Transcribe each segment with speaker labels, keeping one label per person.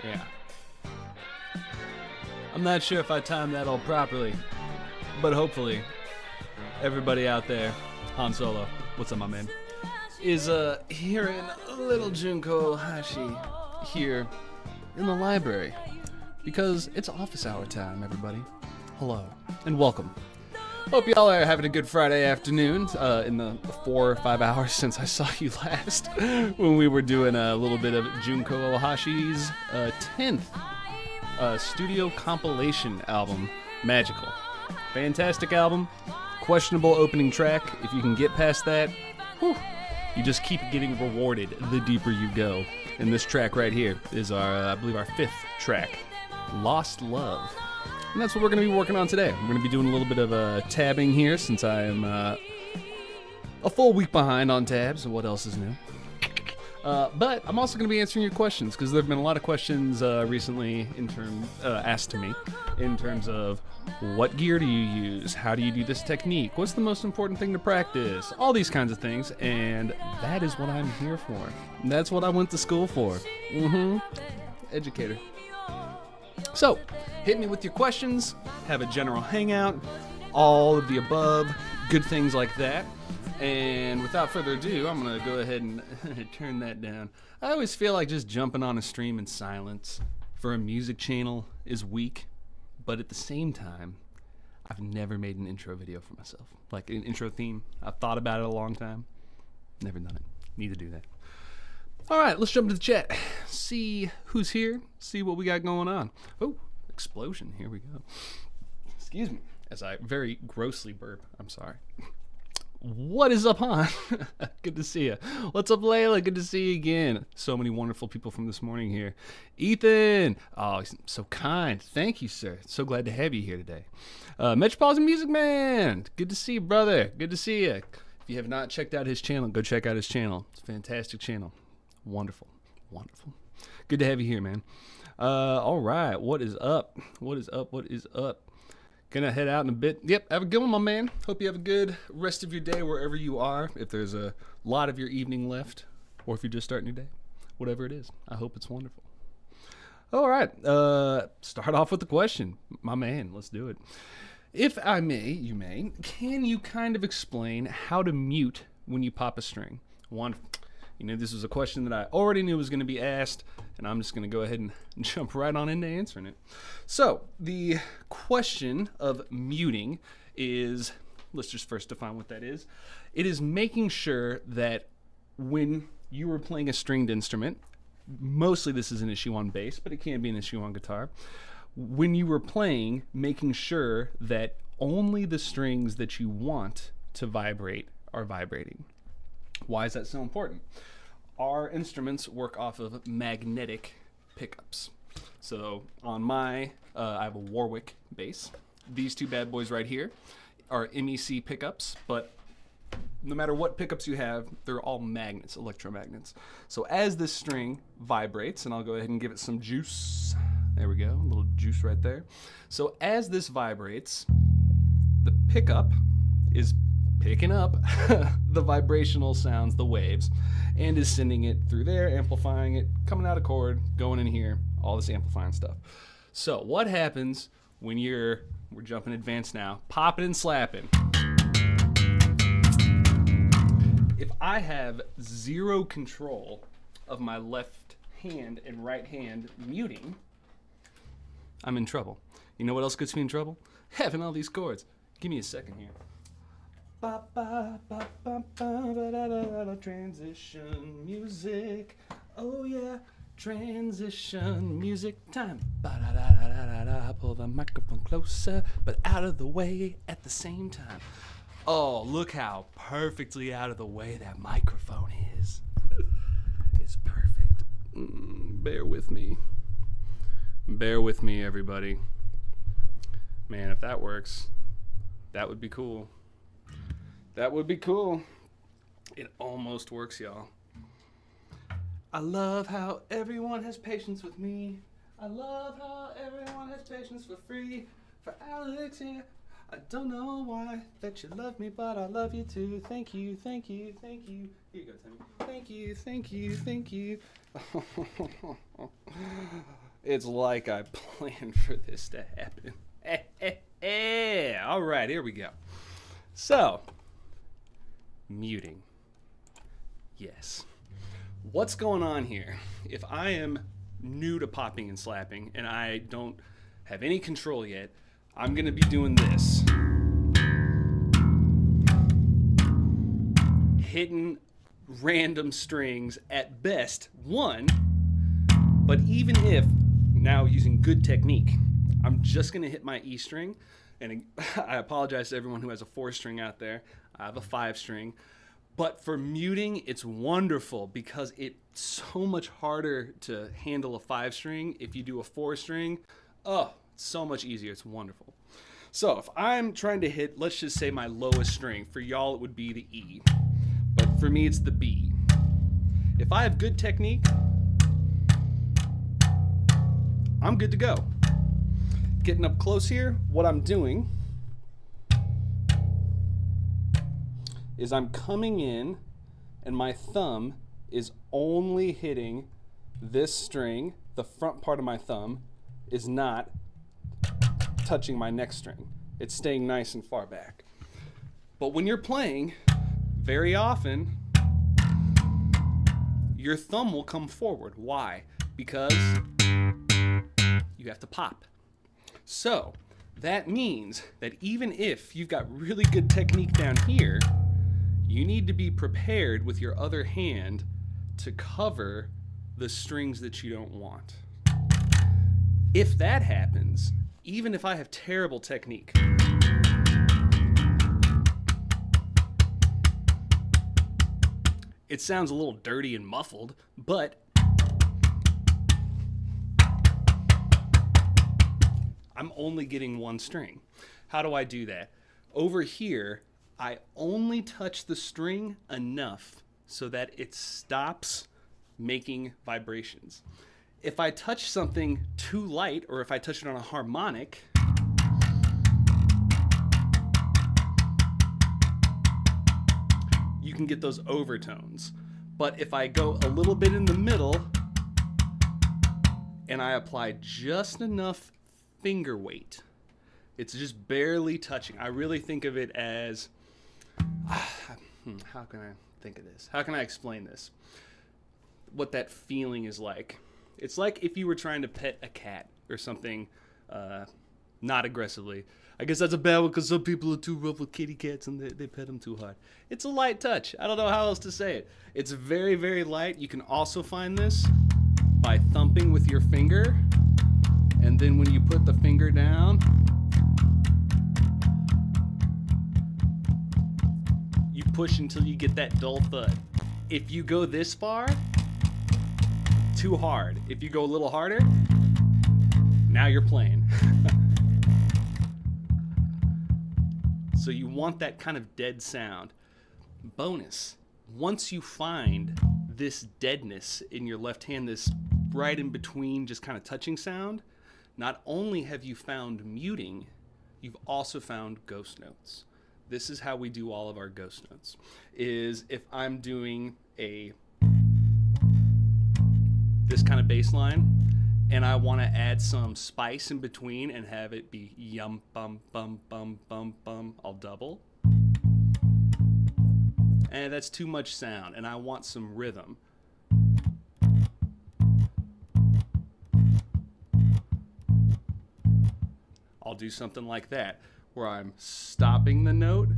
Speaker 1: Yeah. I'm not sure if I timed that all properly, but hopefully everybody out there, Han Solo, what's up, my man, is hearing little Junko Ohashi here in the library, because it's office hour time, everybody. Hello and welcome. Hope y'all are having a good Friday afternoon in the 4 or 5 hours since I saw you last when we were doing a little bit of Junko Ohashi's 10th studio compilation album, Magical. Fantastic album, questionable opening track. If you can get past that, whew, you just keep getting rewarded the deeper you go. And this track right here is our, I believe, our 5th track, Lost Love. And that's what we're going to be working on today. We're going to be doing a little bit of tabbing here since I am a full week behind on tabs. What else is new? But I'm also going to be answering your questions, because there have been a lot of questions recently asked to me in terms of what gear do you use? How do you do this technique? What's the most important thing to practice? All these kinds of things, and that is what I'm here for. That's what I went to school for. Educator. So, hit me with your questions, have a general hangout, all of the above, good things like that. And without further ado, I'm going to go ahead and turn that down. I always feel like just jumping on a stream in silence for a music channel is weak, but at the same time, I've never made an intro video for myself. Like an intro theme. I've thought about it a long time. Never done it. Need to do that. All right, let's jump into the chat. See who's here. See what we got going on. Oh, explosion. Here we go. Excuse me as I very grossly burp. I'm sorry. What is up, Han? Good to see you. What's up, Layla? Good to see you again. So many wonderful people from this morning here. Ethan. Oh, he's so kind. Thank you, sir. So glad to have you here today. Metropolitan Music Man. Good to see you, brother. Good to see you. If you have not checked out his channel, go check out his channel. It's a fantastic channel. Wonderful. Wonderful. Good to have you here, man. All right. What is up? What is up? What is up? Gonna head out in a bit. Yep, have a good one, my man. Hope you have a good rest of your day wherever you are. If there's a lot of your evening left, or if you're just starting your day, whatever it is, I hope it's wonderful. All right, start off with the question. My man, let's do it. If I may, you may, can you kind of explain how to mute when you pop a string? This was a question that I already knew was going to be asked, and I'm just going to go ahead and jump right on into answering it. So, the question of muting is, let's just first define what that is. It is making sure that when you are playing a stringed instrument, mostly this is an issue on bass, but it can be an issue on guitar. When you were playing, making sure that only the strings that you want to vibrate are vibrating. Why is that so important? Our instruments work off of magnetic pickups. So on I have a Warwick bass. These two bad boys right here are MEC pickups, but no matter what pickups you have, they're all magnets, electromagnets. So as this string vibrates, and I'll go ahead and give it some juice. There we go, a little juice right there. So as this vibrates, the pickup is picking up the vibrational sounds, the waves, and is sending it through there, amplifying it, coming out of chord, going in here, all this amplifying stuff. So what happens when we're jumping advanced now, popping and slapping. If I have zero control of my left hand and right hand muting, I'm in trouble. You know what else gets me in trouble? Having all these chords. Give me a second here. Transition music, oh yeah, transition music time. Pull the microphone closer, but out of the way at the same time. Oh, look how perfectly out of the way that microphone is. It's perfect. Bear with me. Bear with me, everybody. Man, if that works, that would be cool. That would be cool. It almost works, y'all. I love how everyone has patience with me. I love how everyone has patience for free. For Alex here, I don't know why that you love me, but I love you too. Thank you, thank you, thank you. Here you go, Timmy. Thank you, thank you, thank you. It's like I planned for this to happen. All right, here we go. So, muting. Yes. What's going on here? If I am new to popping and slapping and I don't have any control yet, I'm going to be doing this. Hitting random strings, at best one, but even if, now using good technique, I'm just going to hit my E string, and I apologize to everyone who has a 4 string out there. I have a 5 string. But for muting, it's wonderful because it's so much harder to handle a 5 string. If you do a 4 string, oh, it's so much easier. It's wonderful. So if I'm trying to hit, let's just say my lowest string. For y'all, it would be the E. But for me, it's the B. If I have good technique, I'm good to go. Getting up close here, what I'm doing is I'm coming in and my thumb is only hitting this string. The front part of my thumb is not touching my next string. It's staying nice and far back. But when you're playing, very often, your thumb will come forward. Why? Because you have to pop. So that means that even if you've got really good technique down here, you need to be prepared with your other hand to cover the strings that you don't want. If that happens, even if I have terrible technique, it sounds a little dirty and muffled, but I'm only getting one string. How do I do that? Over here, I only touch the string enough so that it stops making vibrations. If I touch something too light, or if I touch it on a harmonic, you can get those overtones. But if I go a little bit in the middle and I apply just enough finger weight, it's just barely touching. I really think of it as, how can I think of this? How can I explain this? What that feeling is like. It's like if you were trying to pet a cat or something, not aggressively. I guess that's a bad one because some people are too rough with kitty cats and they pet them too hard. It's a light touch. I don't know how else to say it. It's very, very light. You can also find this by thumping with your finger. And then when you put the finger down, you push until you get that dull thud. If you go this far, too hard. If you go a little harder, now you're playing. So you want that kind of dead sound. Bonus, once you find this deadness in your left hand, this right in between just kind of touching sound, not only have you found muting, you've also found ghost notes. This is how we do all of our ghost notes. Is if I'm doing this kind of bass line and I want to add some spice in between and have it be yum bum bum bum bum bum, I'll double. And that's too much sound and I want some rhythm. I'll do something like that, where I'm stopping the note,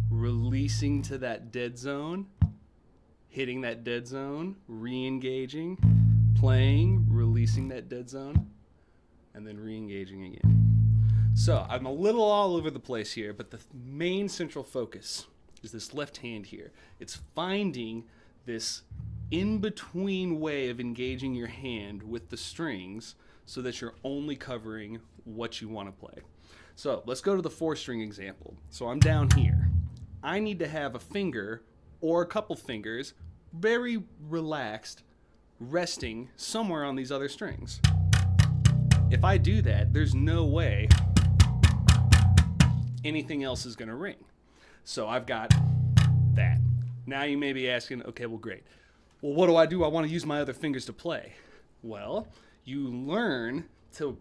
Speaker 1: releasing to that dead zone, hitting that dead zone, re-engaging, playing, releasing that dead zone, and then re-engaging again. So I'm a little all over the place here, but the main central focus is this left hand here. It's finding this in-between way of engaging your hand with the strings so that you're only covering what you want to play. So let's go to the 4-string example. So I'm down here. I need to have a finger or a couple fingers very relaxed, resting somewhere on these other strings. If I do that, there's no way anything else is going to ring. So I've got that. Now you may be asking, okay, well, great. Well, what do? I want to use my other fingers to play. Well, you learn to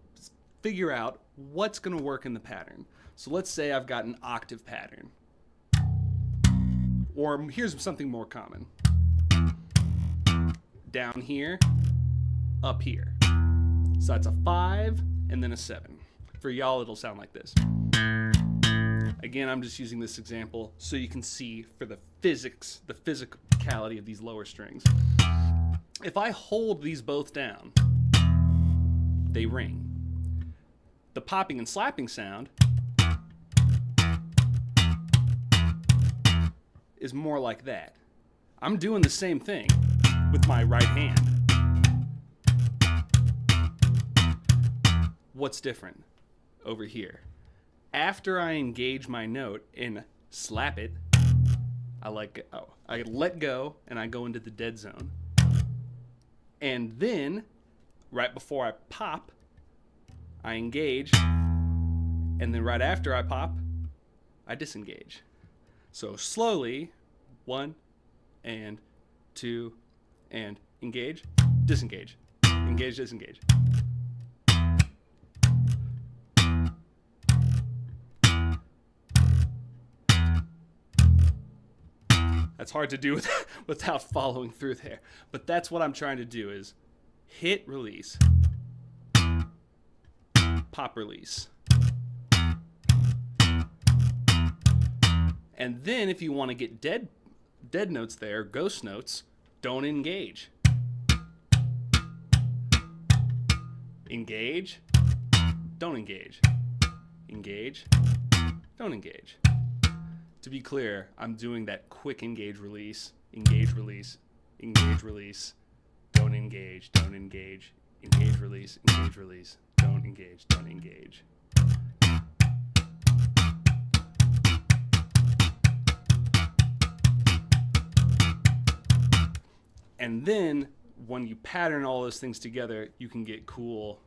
Speaker 1: figure out what's going to work in the pattern. So let's say I've got an octave pattern. Or here's something more common. Down here, up here. So that's a 5 and then a 7. For y'all, it'll sound like this. Again, I'm just using this example so you can see for the physics, the physicality of these lower strings. If I hold these both down, they ring. The popping and slapping sound is more like that. I'm doing the same thing with my right hand. What's different over here? After I engage my note and slap it, I let go and I go into the dead zone. And then, right before I pop, I engage, and then right after I pop, I disengage. So slowly, 1 and 2 and engage, disengage, engage, disengage. That's hard to do without following through there. But that's what I'm trying to do is hit, release, pop, release. And then if you want to get dead notes there, ghost notes, don't engage. Engage, don't engage. Engage, don't engage. To be clear, I'm doing that quick engage, release, engage, release, engage, release, don't engage, don't engage, engage, release, don't engage, don't engage. And then when you pattern all those things together, you can get cool.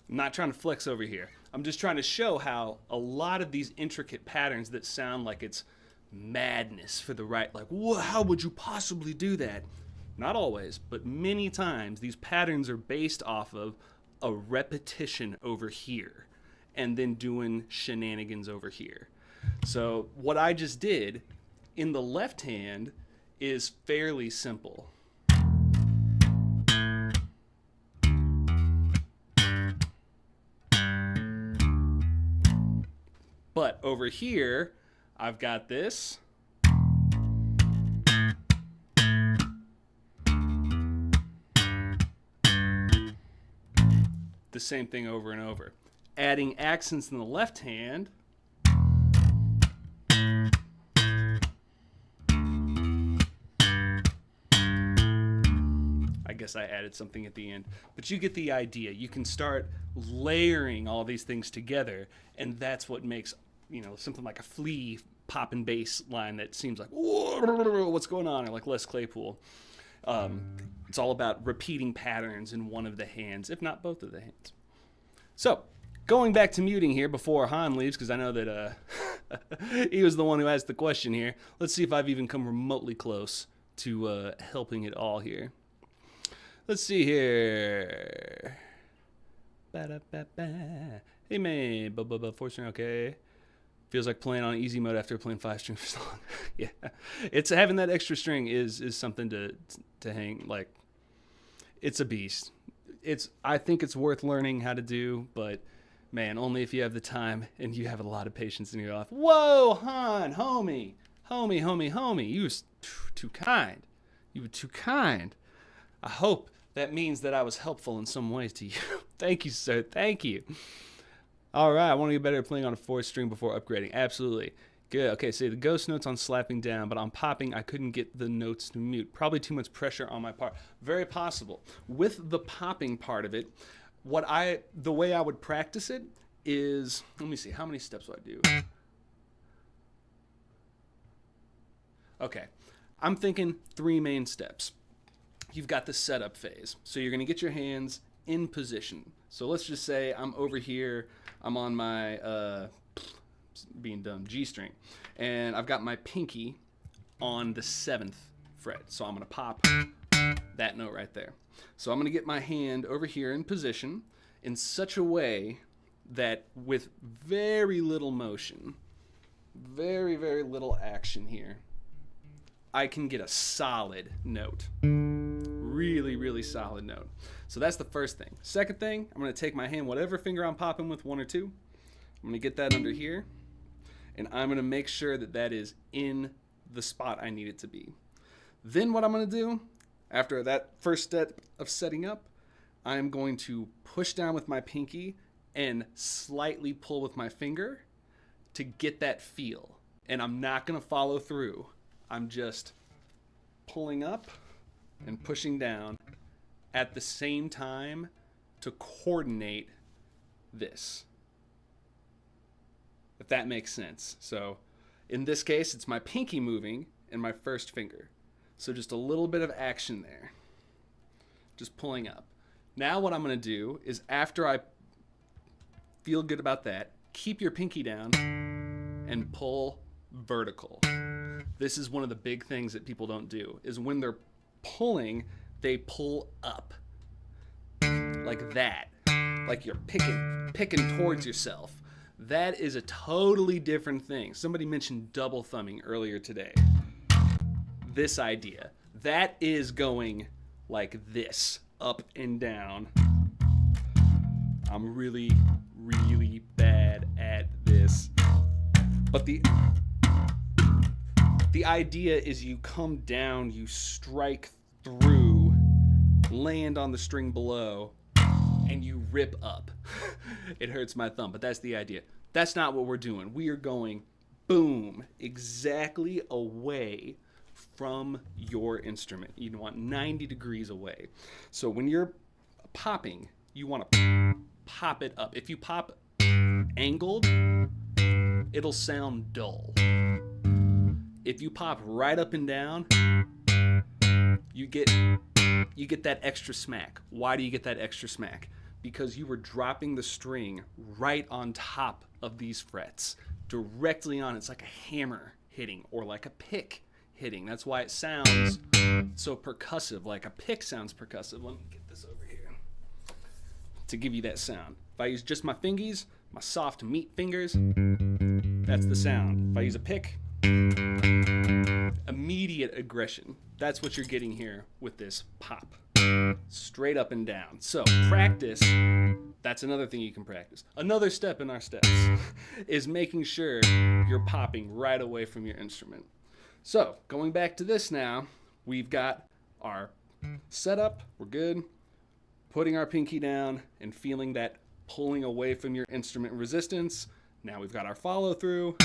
Speaker 1: I'm not trying to flex over here. I'm just trying to show how a lot of these intricate patterns that sound like it's madness for the right, like, how would you possibly do that? Not always, but many times these patterns are based off of a repetition over here and then doing shenanigans over here. So what I just did in the left hand is fairly simple. But over here, I've got this. The same thing over and over. Adding accents in the left hand. I guess I added something at the end, but you get the idea. You can start layering all these things together, and that's what makes, something like a Flea pop and bass line that seems like, what's going on, or like Les Claypool. It's all about repeating patterns in one of the hands, if not both of the hands. So, going back to muting here before Han leaves, because I know that he was the one who asked the question here. Let's see if I've even come remotely close to helping it all here. Let's see here. Ba-da-ba-ba. Hey man, four string, okay. Feels like playing on easy mode after playing 5 strings for so long. Yeah, it's having that extra string is something to hang. Like, it's a beast. I think it's worth learning how to do, but man, only if you have the time and you have a lot of patience in your life. Whoa, Han, homie, you were too kind. You were too kind. I hope that means that I was helpful in some ways to you. Thank you, sir. Thank you. All right, I want to get better at playing on a 4th string before upgrading. Absolutely. Good. Okay, so the ghost notes on slapping down, but on popping, I couldn't get the notes to mute. Probably too much pressure on my part. Very possible. With the popping part of it, the way I would practice it is, let me see, how many steps do I do? Okay, I'm thinking 3 main steps. You've got the setup phase. So you're going to get your hands in position. So let's just say I'm over here. I'm on my being dumb, G string. And I've got my pinky on the 7th fret. So I'm going to pop that note right there. So I'm going to get my hand over here in position in such a way that with very little motion, very, very little action here, I can get a solid note. Really, really solid note. So that's the first thing. Second thing, I'm going to take my hand, whatever finger I'm popping with, 1 or 2, I'm going to get that under here, and I'm going to make sure that that is in the spot I need it to be. Then what I'm going to do, after that first step of setting up, I'm going to push down with my pinky and slightly pull with my finger to get that feel. And I'm not going to follow through. I'm just pulling up and pushing down at the same time to coordinate this, if that makes sense. So in this case, it's my pinky moving and my first finger. So just a little bit of action there, just pulling up. Now what I'm going to do is, after I feel good about that, keep your pinky down and pull vertical. This is one of the big things that people don't do, is when they're pulling, they pull up like that, like you're picking towards yourself. That is a totally different thing. Somebody mentioned double thumbing earlier today. This idea, that is going like this, up and down. I'm really, really bad at this. But the idea is you come down, you strike through, land on the string below, and you rip up. It hurts my thumb, but that's the idea. That's not what we're doing. We are going boom, exactly away from your instrument. You want 90 degrees away. So when you're popping, you want to pop it up. If you pop angled, it'll sound dull. If you pop right up and down, you get that extra smack. Why do you get that extra smack? Because you were dropping the string right on top of these frets, directly on. It's like a hammer hitting, or like a pick hitting. That's why it sounds so percussive. Like a pick sounds percussive. Let me get this over here to give you that sound. If I use just my fingies, my soft meat fingers, that's the sound. If I use a pick, immediate aggression. That's what you're getting here with this pop. Straight up and down. So practice, that's another thing you can practice. Another step in our steps is making sure you're popping right away from your instrument. So going back to this now, we've got our setup, we're good. Putting our pinky down and feeling that pulling away from your instrument resistance. Now we've got our follow through.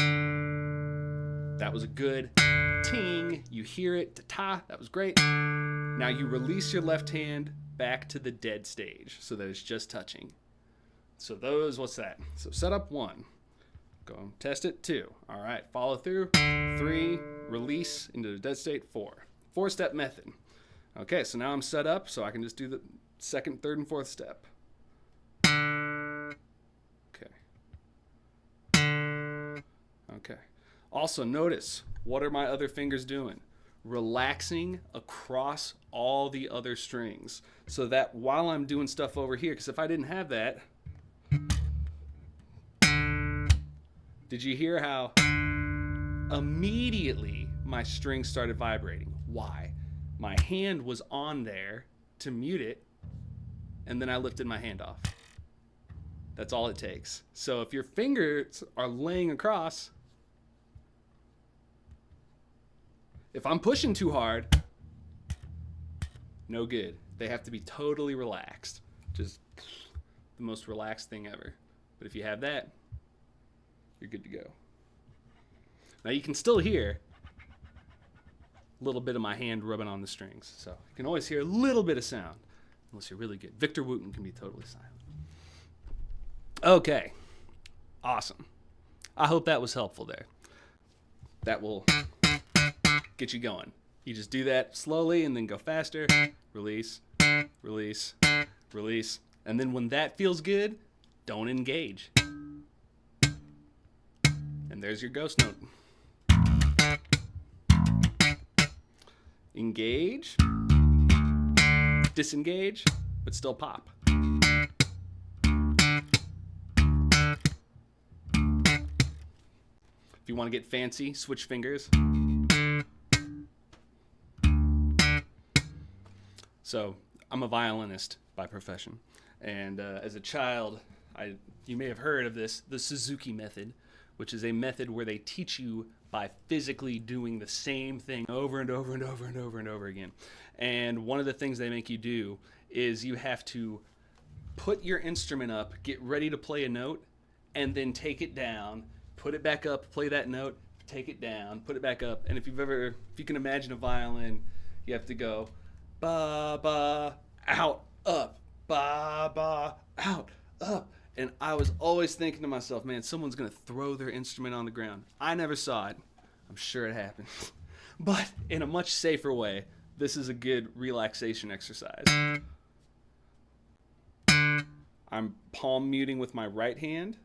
Speaker 1: That was a good ting. You hear it, ta-ta, that was great. Now you release your left hand back to the dead stage so that it's just touching. So those, what's that? So setup 1, go and test it, 2. All right, follow through, 3, release into the dead state, 4. 4-step method. Okay, so now I'm set up so I can just do the 2nd, 3rd, and 4th step. Okay. Also notice, what are my other fingers doing? Relaxing across all the other strings, so that while I'm doing stuff over here, because if I didn't have that, did you hear how immediately my string started vibrating? Why? My hand was on there to mute it, and then I lifted my hand off. That's all it takes. So if your fingers are laying across, if I'm pushing too hard, no good. They have to be totally relaxed. Just the most relaxed thing ever. But if you have that, you're good to go. Now you can still hear a little bit of my hand rubbing on the strings. So you can always hear a little bit of sound, unless you're really good. Victor Wooten can be totally silent. Okay, awesome. I hope that was helpful there. That will get you going. You just do that slowly and then go faster. Release, release, release. And then when that feels good, don't engage. And there's your ghost note. Engage, disengage, but still pop. If you want to get fancy, switch fingers. So I'm a violinist by profession, and as a child, you may have heard of this, the Suzuki method, which is a method where they teach you by physically doing the same thing over and over and over and over and over again. And one of the things they make you do is you have to put your instrument up, get ready to play a note, and then take it down, put it back up, play that note, take it down, put it back up. And if you can imagine a violin, you have to go ba ba out up, ba ba out up. And I was always thinking to myself, man, someone's gonna throw their instrument on the ground. I never saw it. I'm sure it happened. But in a much safer way, this is a good relaxation exercise. I'm palm muting with my right hand,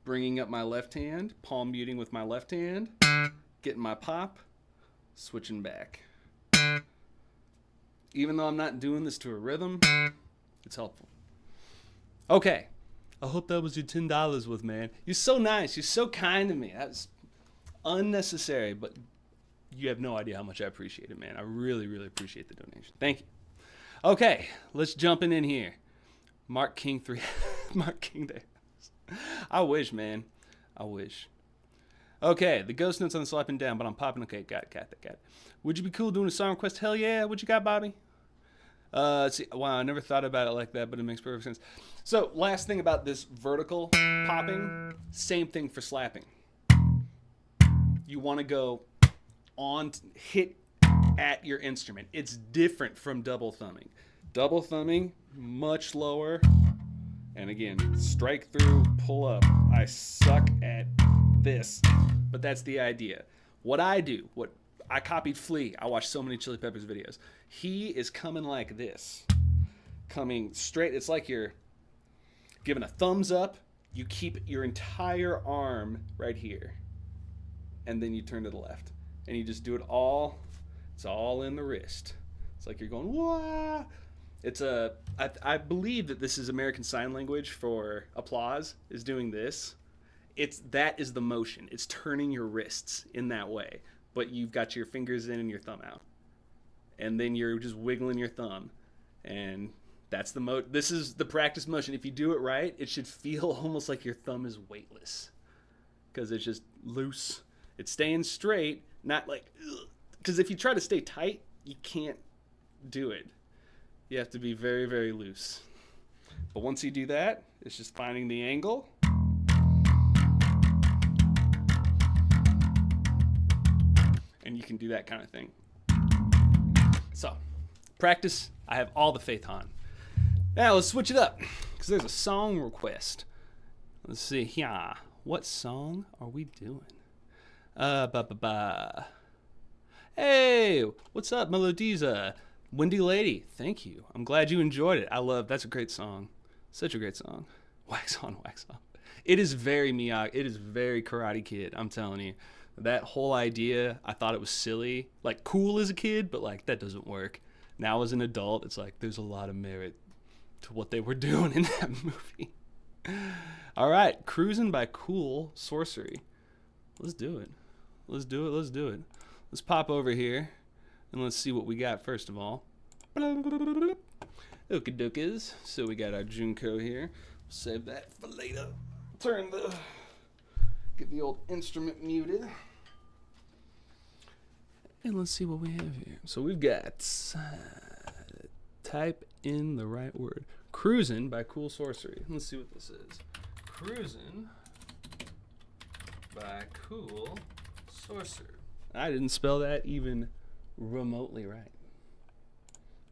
Speaker 1: bringing up my left hand, palm muting with my left hand, getting my pop, switching back. Even though I'm not doing this to a rhythm, it's helpful. Okay, I hope that was your $10 with, man. You're so nice. You're so kind to me. That was unnecessary, but you have no idea how much I appreciate it, man. I really, really appreciate the donation. Thank you. Okay, let's jump in here. Mark King 3. Mark King there. I wish, man. I wish. Okay, the ghost notes on the slapping down, but I'm popping. Okay, got it. Would you be cool doing a song request? Hell yeah. What you got, Bobby? Let's see. Wow, I never thought about it like that, but it makes perfect sense. So, last thing about this vertical popping, same thing for slapping. You want to go on, hit at your instrument. It's different from double thumbing. Double thumbing, much lower. And again, strike through, pull up. I suck at this, but that's the idea. What I copied Flea. I watched so many Chili Peppers videos. He is coming like this, coming straight. It's like you're giving a thumbs up. You keep your entire arm right here, and then you turn to the left, and you just do it all. It's all in the wrist. It's like you're going, wah. I believe that this is American Sign Language for applause, is doing this. That is the motion. It's turning your wrists in that way, but you've got your fingers in and your thumb out. And then you're just wiggling your thumb. And that's this is the practice motion. If you do it right, it should feel almost like your thumb is weightless, because it's just loose. It's staying straight, not like, because if you try to stay tight, you can't do it. You have to be very, very loose. But once you do that, it's just finding the angle. And you can do that kind of thing. So, practice, I have all the faith on. Now, let's switch it up, because there's a song request. Let's see here. What song are we doing? Hey, what's up, Melodiza? Windy Lady, thank you. I'm glad you enjoyed it. That's a great song. Such a great song. Wax on, wax off. It is very Miyagi. It is very Karate Kid, I'm telling you. That whole idea, I thought it was silly. Like, cool as a kid, but, like, that doesn't work. Now as an adult, it's like, there's a lot of merit to what they were doing in that movie. All right, Cruising by Cool Sorcery. Let's do it. Let's do it. Let's pop over here. And let's see what we got first of all. Okie dokies. So we got our Junko here. Save that for later. Get the old instrument muted. And let's see what we have here. So we've got, type in the right word. Cruising by Cool Sorcery. Let's see what this is. Cruising by Cool Sorcery. I didn't spell that even remotely right.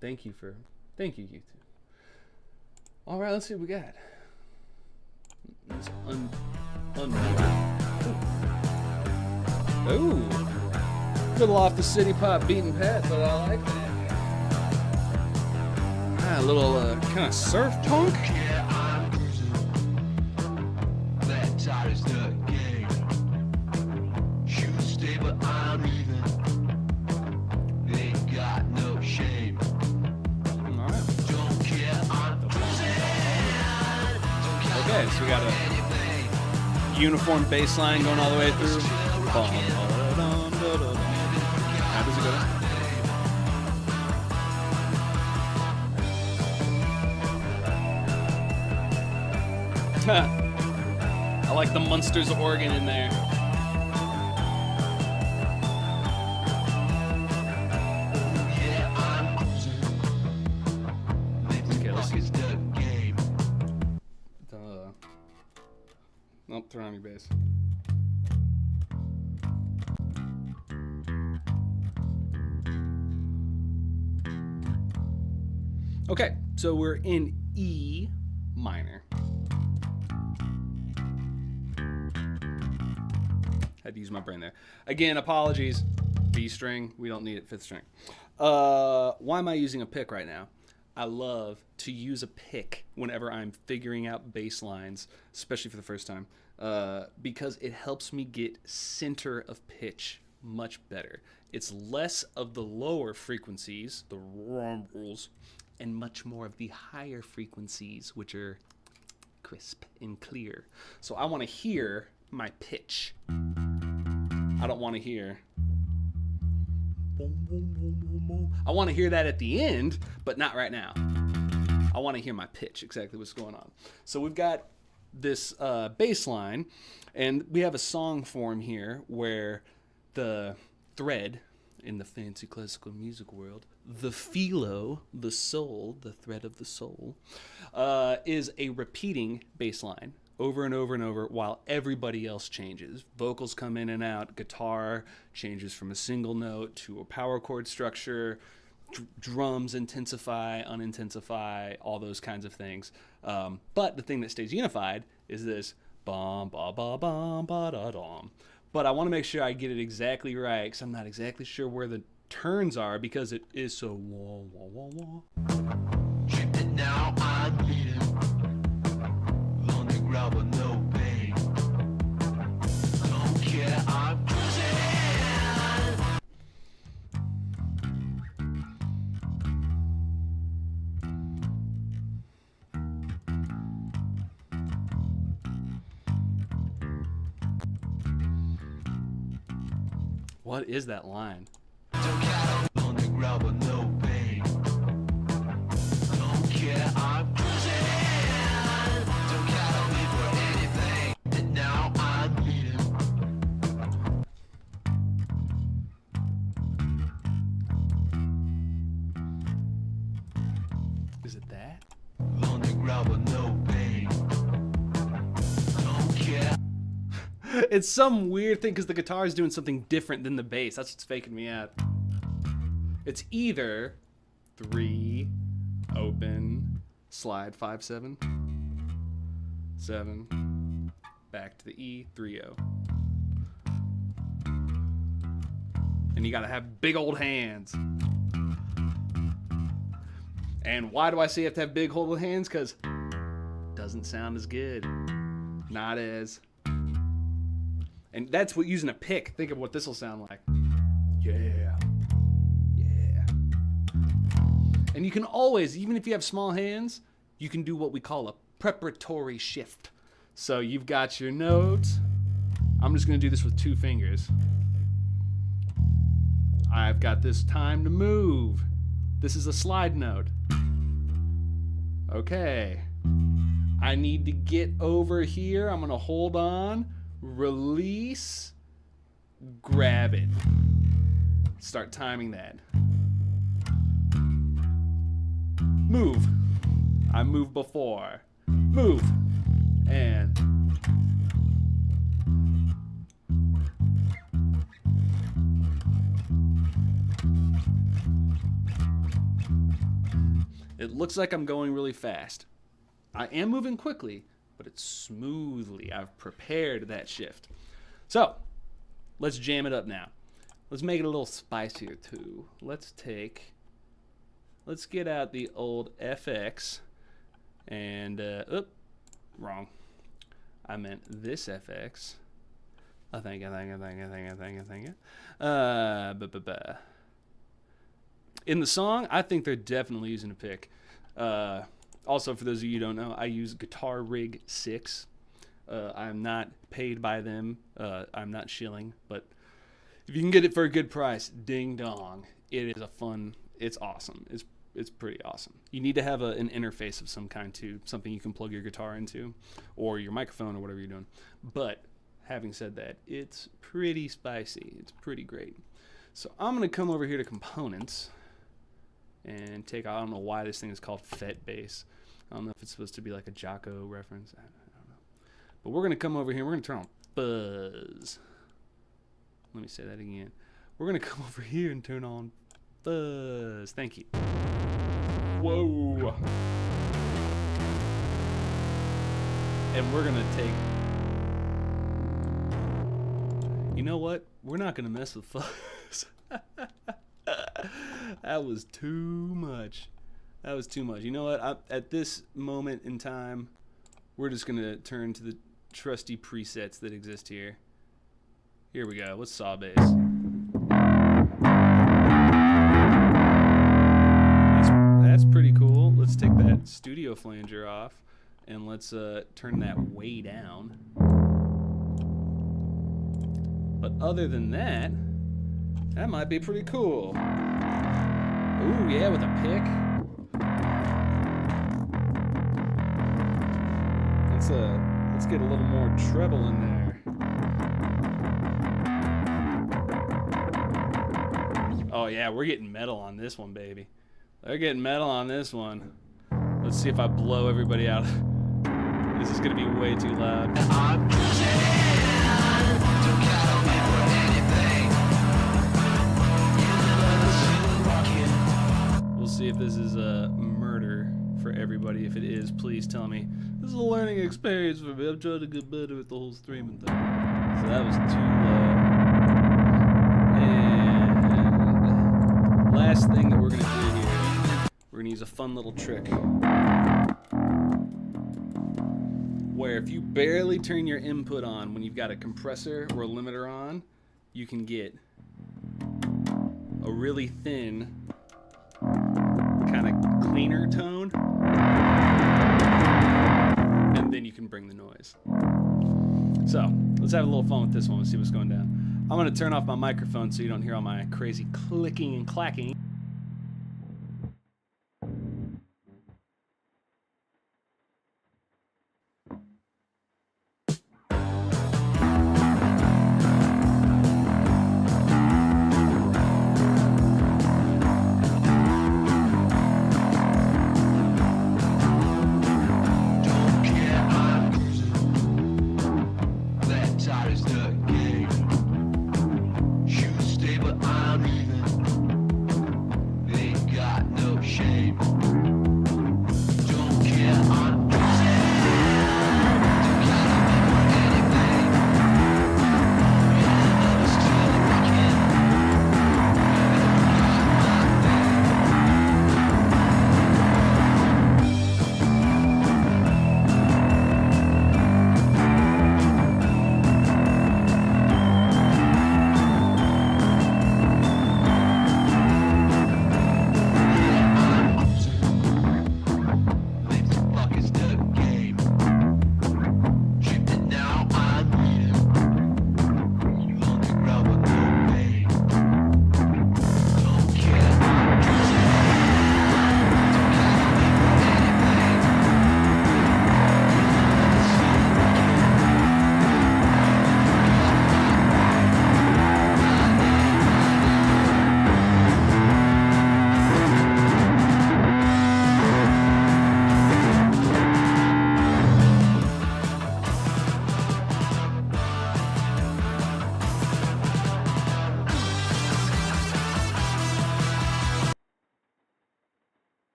Speaker 1: Thank you, YouTube. All right, let's see what we got. Let's oh, little off the city pop beaten path, but I like that. A little kind of surf punk.
Speaker 2: Yeah, I'm cruising. That tide is the game. I'm even. Ain't got no shame.
Speaker 1: All right.
Speaker 2: Don't care, I'm
Speaker 1: Okay, so we got a uniform bass line going all the way through. How does it go? I like the Munsters organ in there. Okay, let's see. Nope, turn on your bass. Okay, so we're in E minor. Had to use my brain there. Again, apologies. B string, we don't need it, 5th string. Why am I using a pick right now? I love to use a pick whenever I'm figuring out bass lines, especially for the first time, because it helps me get center of pitch much better. It's less of the lower frequencies, the rumbles, and much more of the higher frequencies, which are crisp and clear. So I want to hear my pitch. I don't want to hear. I want to hear that at the end, but not right now. I want to hear my pitch, exactly what's going on. So we've got this bass line, and we have a song form here where the thread in the fancy classical music world, the philo, the soul, the thread of the soul, is a repeating bass line over and over and over while everybody else changes. Vocals come in and out, guitar changes from a single note to a power chord structure, drums intensify, unintensify, all those kinds of things. But the thing that stays unified is this bum ba ba bum ba da dum. But I want to make sure I get it exactly right because I'm not exactly sure where the turns are because it is so wah wah wah wah.
Speaker 2: And now I'm bleeding. On the ground with no pain. Don't care, I'm cruising.
Speaker 1: What is that line?
Speaker 2: On the ground with no pain. Don't care, I'm cruising. Don't count on me for anything. And now I'm bleeding.
Speaker 1: Is it that?
Speaker 2: On the ground with no pain. Don't care.
Speaker 1: It's some weird thing because the guitar is doing something different than the bass. That's what's faking me out. It's either 3, open, slide 5, 7, 7, back to the E, 3, 0. And you gotta have big old hands. And why do I say you have to have big old hands? Because doesn't sound as good. Not as. And that's what using a pick. Think of what this will sound like. Yeah. Yeah. And you can always, even if you have small hands, you can do what we call a preparatory shift. So you've got your notes. I'm just going to do this with 2 fingers. I've got this time to move. This is a slide note. Okay. I need to get over here. I'm going to hold on. Release, grab it. Start timing that. Move. I moved before. Move. And it looks like I'm going really fast. I am moving quickly, but it's smoothly. I've prepared that shift. So, let's jam it up now. Let's make it a little spicier too. Let's get out the old FX and, wrong. I meant this FX. Thank you. In the song, I think they're definitely using a pick. Also, for those of you who don't know, I use Guitar Rig 6. I'm not paid by them. I'm not shilling, but if you can get it for a good price, ding dong. It is it's awesome. It's pretty awesome. You need to have an interface of some kind too, something you can plug your guitar into, or your microphone or whatever you're doing. But having said that, it's pretty spicy. It's pretty great. So I'm going to come over here to components and I don't know why this thing is called FET bass. I don't know if it's supposed to be like a Jocko reference. I don't know. But we're going to come over here and we're going to turn on fuzz. Let me say that again. We're going to come over here and turn on fuzz. Thank you. Whoa. And we're going to take... You know what? We're not going to mess with fuzz. That was too much. You know what? At this moment in time, we're just going to turn to the trusty presets that exist here. Here we go. Let's saw bass. That's pretty cool. Let's take that studio flanger off and let's turn that way down. But other than that, that might be pretty cool. Ooh, yeah, with a pick. Let's get a little more treble in there. Oh yeah, we're getting metal on this one, baby. They're getting metal on this one. Let's see if I blow everybody out. This is gonna be way too loud. We'll see if this is a murder for everybody. If it is, please tell me. This is a learning experience for me. I'm trying to get better with the whole streaming thing. So that was too low. And last thing that we're going to do here, we're going to use a fun little trick. Where if you barely turn your input on when you've got a compressor or a limiter on, you can get a really thin, kind of cleaner tone, and then you can bring the noise. So let's have a little fun with this one. Let's see what's going down. I'm going to turn off my microphone so you don't hear all my crazy clicking and clacking.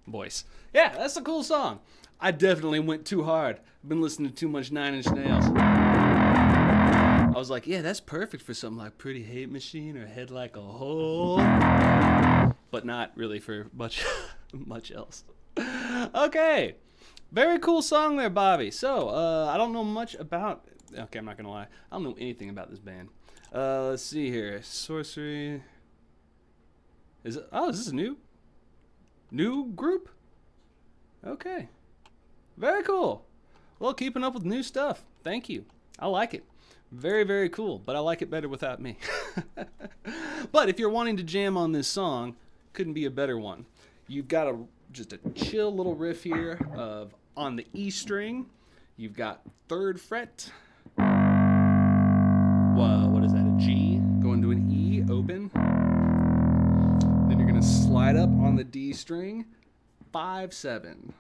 Speaker 1: Voice. Yeah, that's a cool song. I definitely went too hard. I've been listening to too much Nine Inch Nails. I was like, yeah, that's perfect for something like Pretty Hate Machine or Head Like a Hole. But not really for much else. Okay. Very cool song there, Bobby. So, I don't know much about Okay, I'm not gonna lie. I don't know anything about this band. Let's see here. Sorcery. Is this a new group? Okay. Very cool. Well, keeping up with new stuff. Thank you. I like it. Very, very cool, but I like it better without me. But if you're wanting to jam on this song, couldn't be a better one. You've got just a chill little riff here of on the E string. You've got 3rd fret. Well, what is that? A G going to an E, open. Then you're gonna slide up on the D string, 5/7,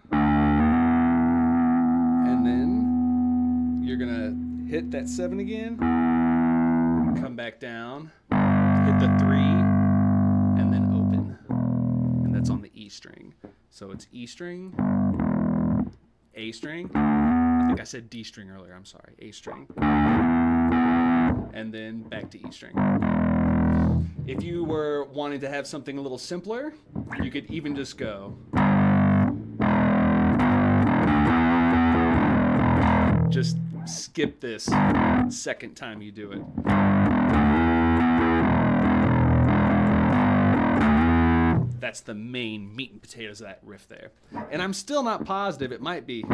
Speaker 1: and then you're gonna hit that 7 again, come back down, hit the 3, and then open. And that's on the E string. So it's E string, A string. I think I said D string earlier, I'm sorry. A string. And then back to E string. If you were wanting to have something a little simpler, you could even just go. Just skip this second time you do it. That's the main meat and potatoes of that riff there. And I'm still not positive. It might be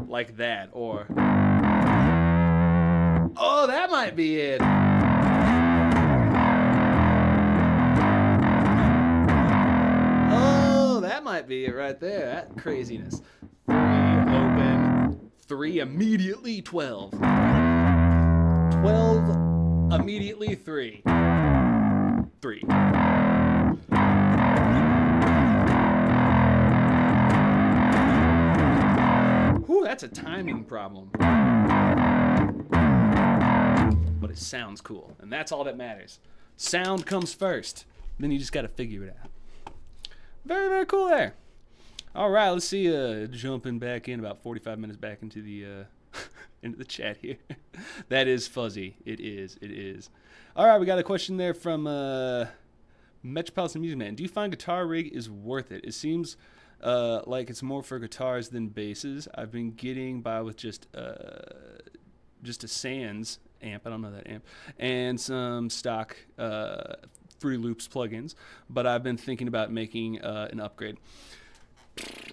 Speaker 1: like that, or oh, that might be it. Oh, that might be it right there. That craziness. 3 open, 3 immediately 12. 12 immediately 3. 3. Whew, that's a timing problem. But it sounds cool, and that's all that matters. Sound comes first. Then you just got to figure it out. Very, very cool there. All right, let's see. Jumping back in about 45 minutes back into the into the chat here. That is fuzzy. It is. It is. All right, we got a question there from Metropolitan Music Man. Do you find guitar rig is worth it? It seems like it's more for guitars than basses. I've been getting by with just a Sans amp. I don't know that amp, and some stock Fruity Loops plugins. But I've been thinking about making an upgrade.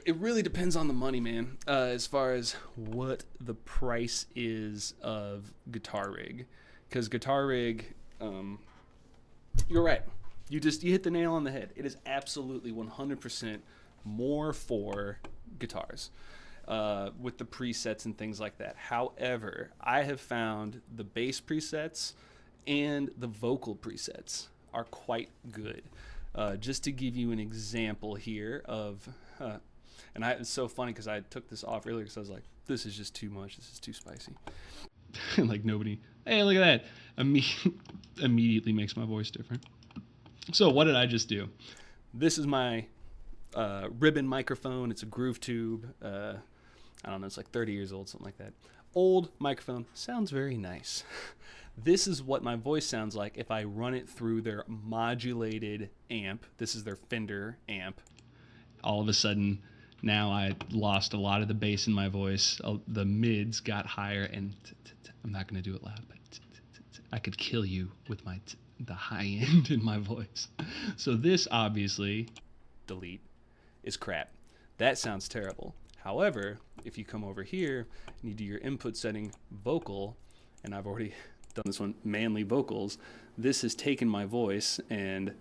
Speaker 1: It really depends on the money, man, as far as what the price is of guitar rig. Because guitar rig, you're right. You hit the nail on the head. It is absolutely 100% more for guitars with the presets and things like that. However, I have found the bass presets and the vocal presets are quite good. Just to give you an example here of, and it's so funny because I took this off earlier because I was like, this is just too much. This is too spicy. Like nobody, hey, look at that. Immediately makes my voice different. So what did I just do? This is my ribbon microphone. It's a groove tube. I don't know, it's like 30 years old, something like that. Old microphone, sounds very nice. This is what my voice sounds like if I run it through their modulated amp. This is their Fender amp. All of a sudden, now I lost a lot of the bass in my voice. The mids got higher, and I'm not going to do it loud, but I could kill you with the high end in my voice. So this, obviously, delete, is crap. That sounds terrible. However, if you come over here and you do your input setting vocal, and I've already done this one, manly vocals, this has taken my voice and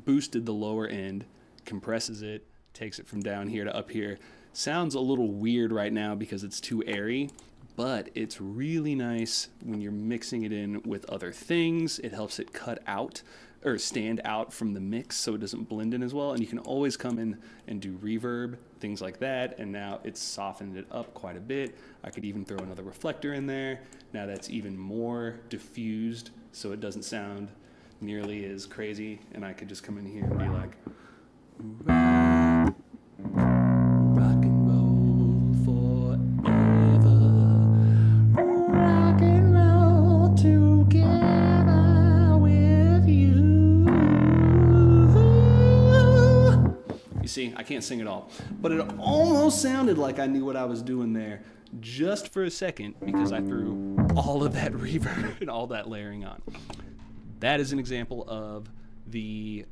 Speaker 1: boosted the lower end, compresses it, takes it from down here to up here. Sounds a little weird right now because it's too airy, but it's really nice when you're mixing it in with other things. It helps it cut out or stand out from the mix so it doesn't blend in as well. And you can always come in and do reverb, things like that. And now it's softened it up quite a bit. I could even throw another reflector in there. Now that's even more diffused so it doesn't sound nearly as crazy. And I could just come in here and be like, rock and roll forever, rock and roll together with you. You see, I can't sing it all, but it almost sounded like I knew what I was doing there just for a second because I threw all of that reverb and all that layering on. That is an example of the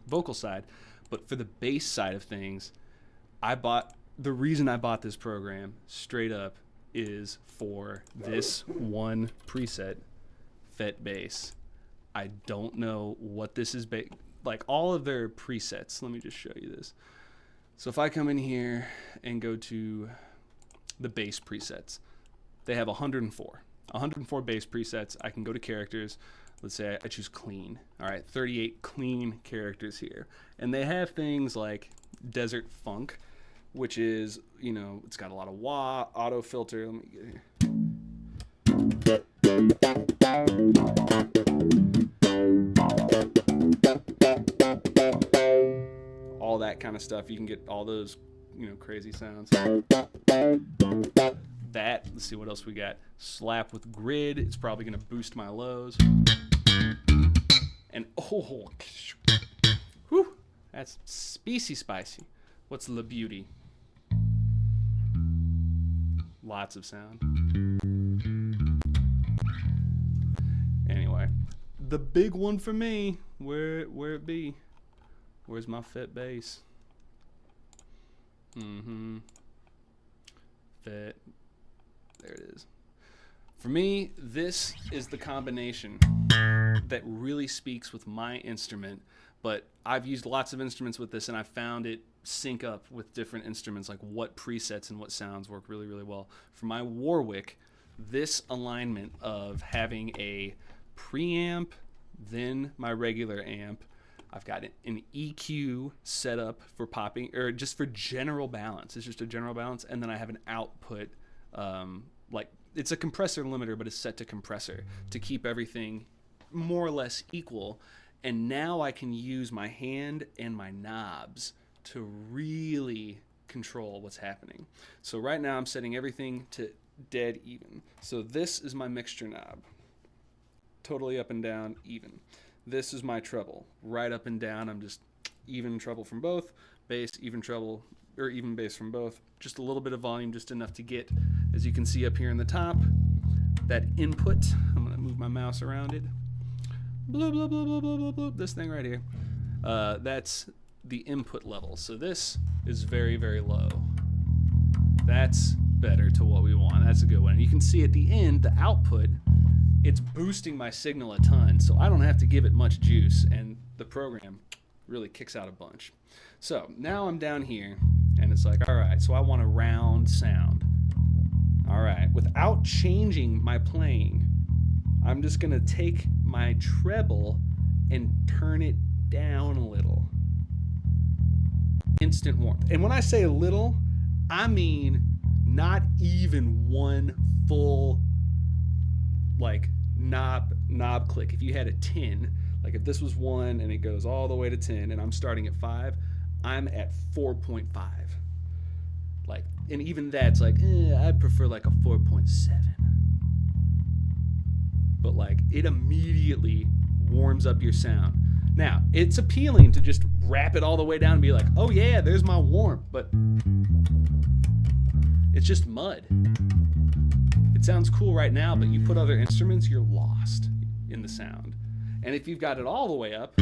Speaker 1: vocal side. But for the bass side of things, the reason I bought this program straight up is for this one preset, FET bass. I don't know what this is, like all of their presets. Let me just show you this. So if I come in here and go to the bass presets, they have 104 bass presets. I can go to characters. Let's say I choose clean. All right, 38 clean characters here. And they have things like Desert Funk, which is, you know, it's got a lot of wah, auto filter. Let me get here. All that kind of stuff. You can get all those, you know, crazy sounds. That, let's see what else we got. Slap with grid. It's probably going to boost my lows. And oh, whew, that's spicy. What's the beauty? Lots of sound. Anyway, the big one for me, where it be? Where's my FET bass? FET. There it is. For me, this is the combination that really speaks with my instrument, but I've used lots of instruments with this and I found it sync up with different instruments, like what presets and what sounds work really, really well. For my Warwick, this alignment of having a preamp, then my regular amp, I've got an EQ set up for popping, or just for general balance. It's just a general balance. And then I have an output, like it's a compressor limiter, but it's set to compressor to keep everything more or less equal. And now I can use my hand and my knobs to really control what's happening. So right now I'm setting everything to dead even. So this is my mixture knob. Totally up and down, even. This is my treble, right up and down. I'm just even treble from both, bass, even treble, or even bass from both. Just a little bit of volume, just enough to get, as you can see up here in the top, that input. I'm gonna move my mouse around it. Bloop, bloop, bloop, bloop, bloop, bloop, this thing right here. That's the input level. So this is very, very low. That's better to what we want. That's a good one. And you can see at the end, the output, it's boosting my signal a ton, so I don't have to give it much juice, and the program really kicks out a bunch. So now I'm down here, and it's like, all right, so I want a round sound. All right, without changing my playing, I'm just gonna take my treble and turn it down a little. Instant warmth. And when I say a little, I mean not even one full like knob click. If you had a 10, like if this was 1 and it goes all the way to 10 and I'm starting at 5, I'm at 4.5. Like, and even that's like, I prefer like a 4.7. But like it immediately warms up your sound. Now, it's appealing to just wrap it all the way down and be like, oh yeah, there's my warmth, but it's just mud. It sounds cool right now, but you put other instruments, you're lost in the sound. And if you've got it all the way up,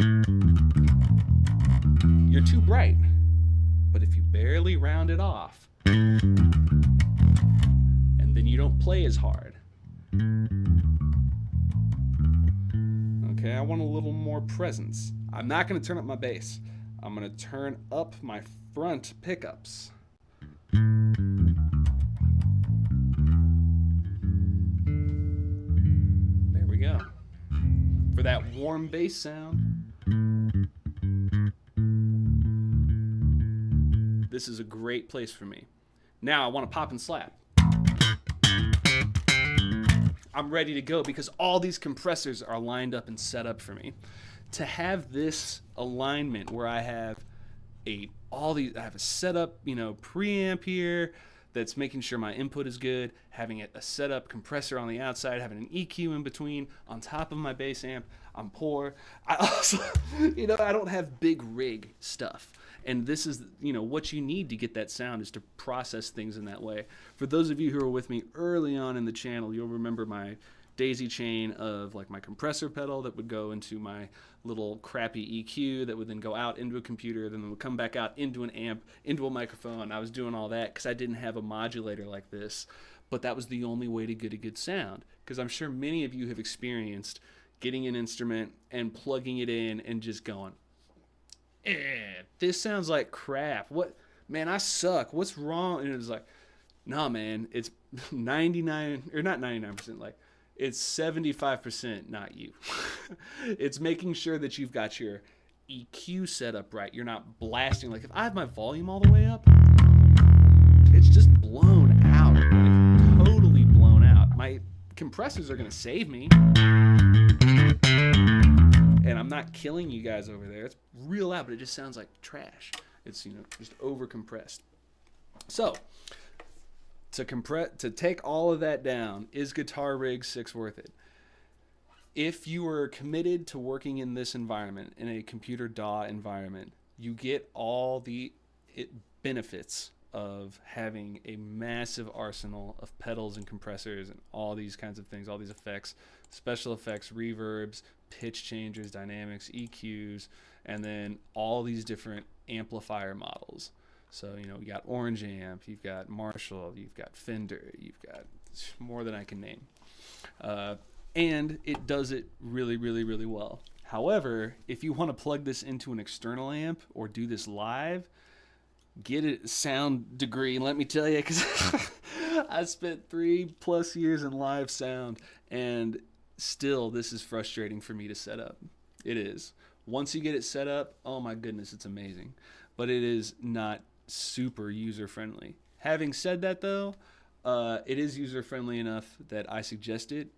Speaker 1: you're too bright. But if you barely round it off, and then you don't play as hard. Okay, I want a little more presence. I'm not gonna turn up my bass. I'm gonna turn up my front pickups. Go. For that warm bass sound, this is a great place for me. Now I want to pop and slap. I'm ready to go because all these compressors are lined up and set up for me. To have this alignment where I have I have a setup, you know, preamp here, that's making sure my input is good, having a setup compressor on the outside, having an EQ in between, on top of my bass amp. I'm poor. I also, I don't have big rig stuff. And this is, what you need to get that sound is to process things in that way. For those of you who are with me early on in the channel, you'll remember my daisy chain of like my compressor pedal that would go into my little crappy EQ that would then go out into a computer, then would come back out into an amp, into a microphone. I was doing all that because I didn't have a modulator like this, but that was the only way to get a good sound, because I'm sure many of you have experienced getting an instrument and plugging it in and just going, this sounds like crap. What, man, I suck. What's wrong? And it was like, nah, man, it's 99, or not 99%, like, it's 75% not you. It's making sure that you've got your EQ set up right. You're not blasting. Like if I have my volume all the way up, it's just blown out. Like totally blown out. My compressors are going to save me. And I'm not killing you guys over there. It's real loud, but it just sounds like trash. It's, just over compressed. So, to take all of that down, is Guitar Rig 6 worth it? If you are committed to working in this environment, in a computer DAW environment, you get all the benefits of having a massive arsenal of pedals and compressors and all these kinds of things, all these effects, special effects, reverbs, pitch changers, dynamics, EQs, and then all these different amplifier models. So, you got Orange Amp, you've got Marshall, you've got Fender, you've got more than I can name. And it does it really, really, really well. However, if you want to plug this into an external amp or do this live, get a sound degree, let me tell you, because I spent 3+ years in live sound, and still this is frustrating for me to set up. It is. Once you get it set up, oh my goodness, it's amazing. But it is not super user-friendly. Having said that, though, it is user-friendly enough that I suggest it.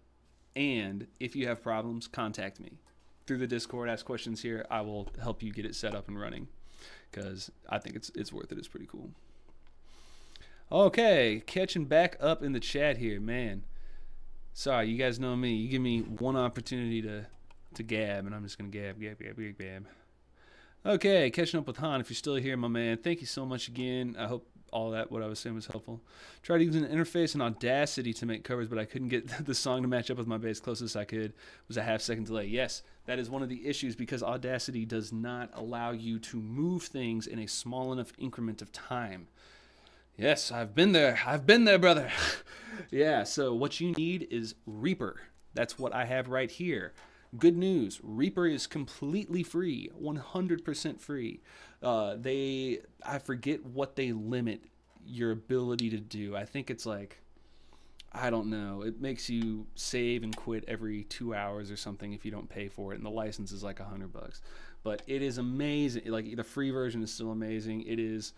Speaker 1: And if you have problems, contact me through the Discord. Ask questions here. I will help you get it set up and running, because I think it's worth it. It's pretty cool. Okay, catching back up in the chat here, man. Sorry, you guys know me. You give me one opportunity to gab, and I'm just gonna gab. Okay, catching up with Han. If you're still here, my man, thank you so much again. I hope all that what I was saying was helpful. Tried using an interface and Audacity to make covers, but I couldn't get the song to match up with my bass. Closest I could was a half-second delay. Yes, that is one of the issues, because Audacity does not allow you to move things in a small enough increment of time. Yes, I've been there. Brother. Yeah, so what you need is Reaper. That's what I have right here. Good news, Reaper is completely free, 100% free. I forget what they limit your ability to do. I think it's like, I don't know, it makes you save and quit every 2 hours or something if you don't pay for it, and the license is like $100. But it is amazing. Like, the free version is still amazing. It is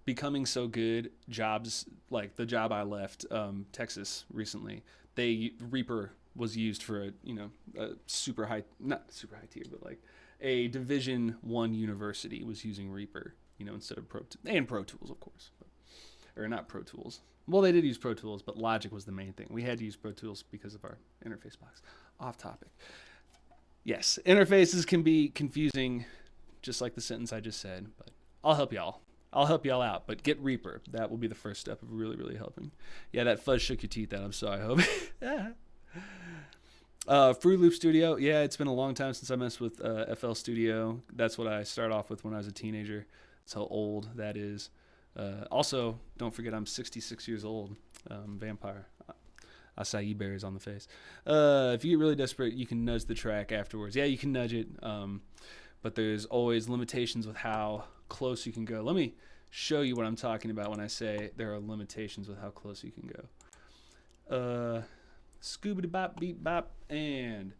Speaker 1: becoming so good. Jobs, like the job I left, Texas recently, Reaper was used for a not super high tier, but like a Division I university was using Reaper, instead of Pro Tools, of course, or not Pro Tools. Well, they did use Pro Tools, but Logic was the main thing. We had to use Pro Tools because of our interface box. Off topic. Yes, interfaces can be confusing, just like the sentence I just said, but I'll help y'all. I'll help y'all out, but get Reaper. That will be the first step of really, really helping. Yeah, that fuzz shook your teeth out. I'm sorry. I hope. Fruit Loop Studio. Yeah, it's been a long time since I messed with FL Studio. That's what I started off with when I was a teenager. That's how old that is. Also, don't forget I'm 66 years old. Vampire. Acai berries on the face. If you get really desperate, you can nudge the track afterwards. Yeah, you can nudge it, but there's always limitations with how close you can go. Let me show you what I'm talking about when I say there are limitations with how close you can go. Scoobity bop beep bop, and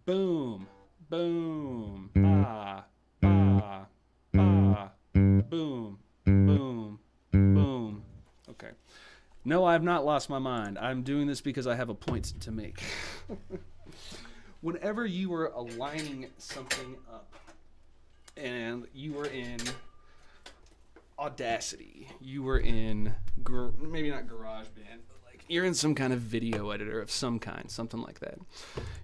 Speaker 1: boom, boom, ba, ba, ba, boom, boom, boom. Okay. No, I have not lost my mind. I'm doing this because I have a point to make. Whenever you are aligning something up and you are in Audacity. You were in, maybe not GarageBand, but like you're in some kind of video editor of some kind, something like that.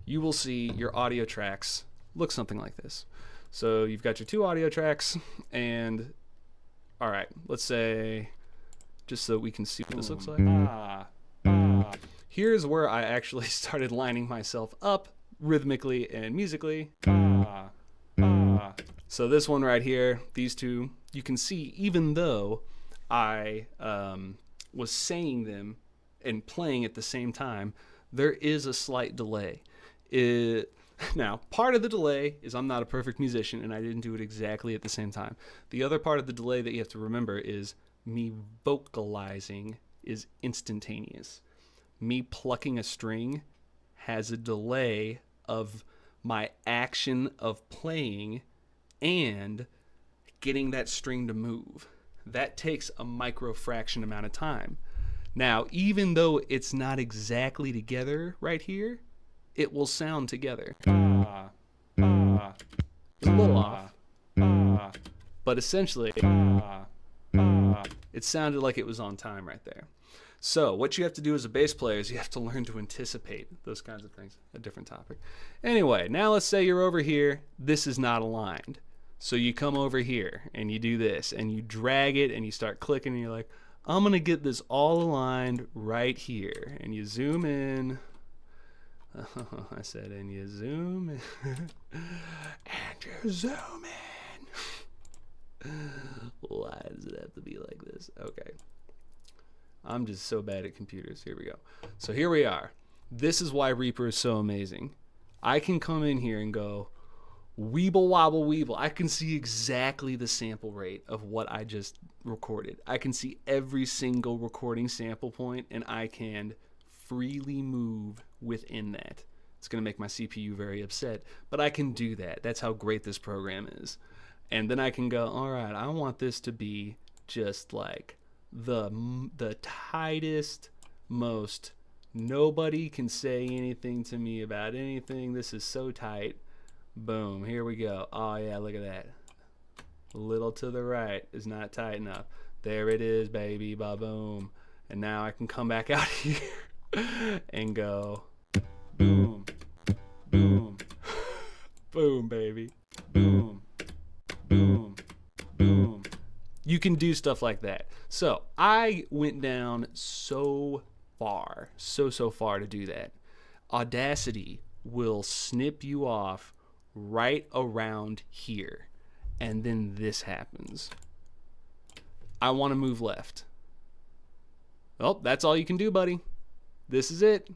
Speaker 1: You will see your audio tracks look something like this. So you've got your 2 audio tracks, and all right, let's say, just so we can see what this looks like. Here's where I actually started lining myself up rhythmically and musically. So this one right here, these two, you can see even though I was saying them and playing at the same time, there is a slight delay. Now, part of the delay is I'm not a perfect musician and I didn't do it exactly at the same time. The other part of the delay that you have to remember is me vocalizing is instantaneous. Me plucking a string has a delay of my action of playing and getting that string to move. That takes a microfraction amount of time. Now, even though it's not exactly together right here, it will sound together. It's a little off. But essentially, it sounded like it was on time right there. So what you have to do as a bass player is you have to learn to anticipate those kinds of things. A different topic. Anyway, now let's say you're over here. This is not aligned. So you come over here and you do this and you drag it and you start clicking and you're like, I'm going to get this all aligned right here. And you zoom in. I said, and you zoom in. And you zoom in. Why does it have to be like this? Okay. I'm just so bad at computers. Here we go. So here we are. This is why Reaper is so amazing. I can come in here and go, weeble wobble weeble. I can see exactly the sample rate of what I just recorded. I can see every single recording sample point, and I can freely move within that. It's going to make my CPU very upset, but I can do that. That's how great this program is. And then I can go, all right, I want this to be just like the tightest, most, nobody can say anything to me about anything. This is so tight. Boom, here we go. Oh yeah, look at that. A little to the right is not tight enough. There it is, baby, ba-boom. And now I can come back out here and go boom, boom, boom, baby, boom, boom, boom. You can do stuff like that. So I went down so far to do that. Audacity will snip you off right around here, and then this happens. I want to move left. Well, that's all you can do, buddy. This is it.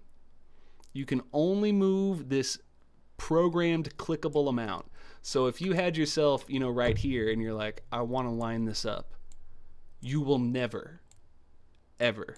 Speaker 1: You can only move this programmed clickable amount. So if you had yourself, right here, and you're like, I want to line this up, you will never, ever,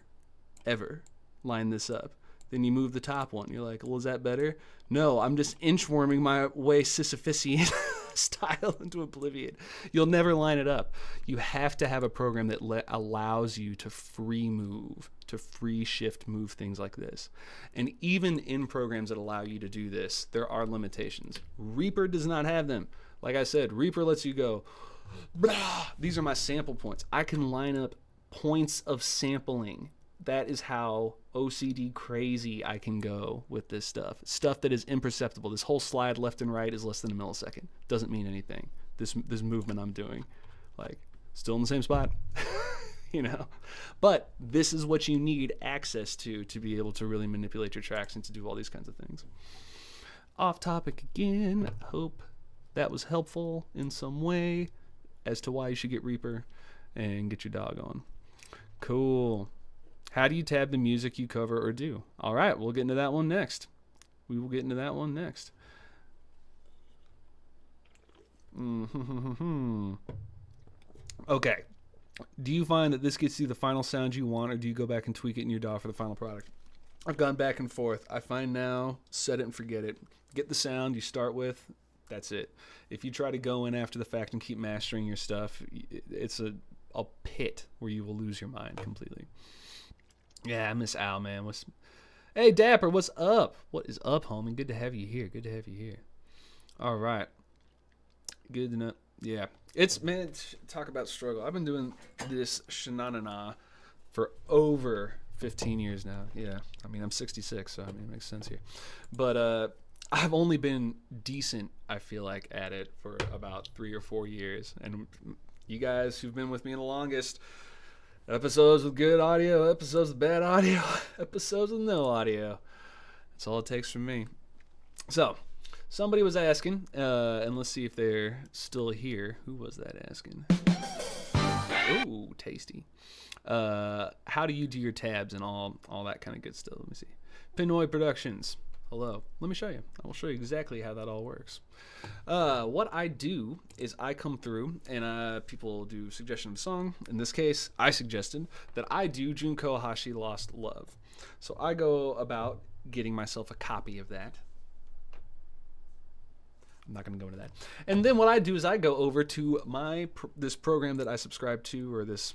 Speaker 1: ever line this up. Then you move the top one. You're like, well, is that better? No, I'm just inchworming my way Sisyphusian style into oblivion. You'll never line it up. You have to have a program that allows you to free move, to free shift move things like this. And even in programs that allow you to do this, there are limitations. Reaper does not have them. Like I said, Reaper lets you go, blah, these are my sample points. I can line up points of sampling. That is how OCD crazy I can go with this stuff. Stuff that is imperceptible. This whole slide left and right is less than a millisecond. Doesn't mean anything. This movement I'm doing, like, still in the same spot, But this is what you need access to be able to really manipulate your tracks and to do all these kinds of things. Off topic again. Hope that was helpful in some way as to why you should get Reaper and get your dog on. Cool. How do you tab the music you cover or do? All right, we'll get into that one next. We will get into that one next. Okay. Do you find that this gets you the final sound you want, or do you go back and tweak it in your DAW for the final product? I've gone back and forth. I find now, set it and forget it. Get the sound you start with, that's it. If you try to go in after the fact and keep mastering your stuff, it's a pit where you will lose your mind completely. Yeah, I miss Al, man. Hey, Dapper, what's up? What is up, homie? Good to have you here. All right. Good to know. Yeah. It's, man, talk about struggle. I've been doing this shenanigans for over 15 years now. Yeah. I mean, I'm 66, so I mean, it makes sense here. But I've only been decent, I feel like, at it for about 3 or 4 years. And you guys who've been with me the longest, episodes with good audio, episodes with bad audio, episodes with no audio. That's all it takes from me. So, somebody was asking, and let's see if they're still here. Who was that asking? Ooh, tasty. How do you do your tabs and all that kind of good stuff? Let me see. Pinoy Productions. Hello. Let me show you. I will show you exactly how that all works. What I do is I come through and people do suggestion of a song. In this case, I suggested that I do Junko Ohashi Lost Love. So I go about getting myself a copy of that. I'm not going to go into that. And then what I do is I go over to this program that I subscribe to, or this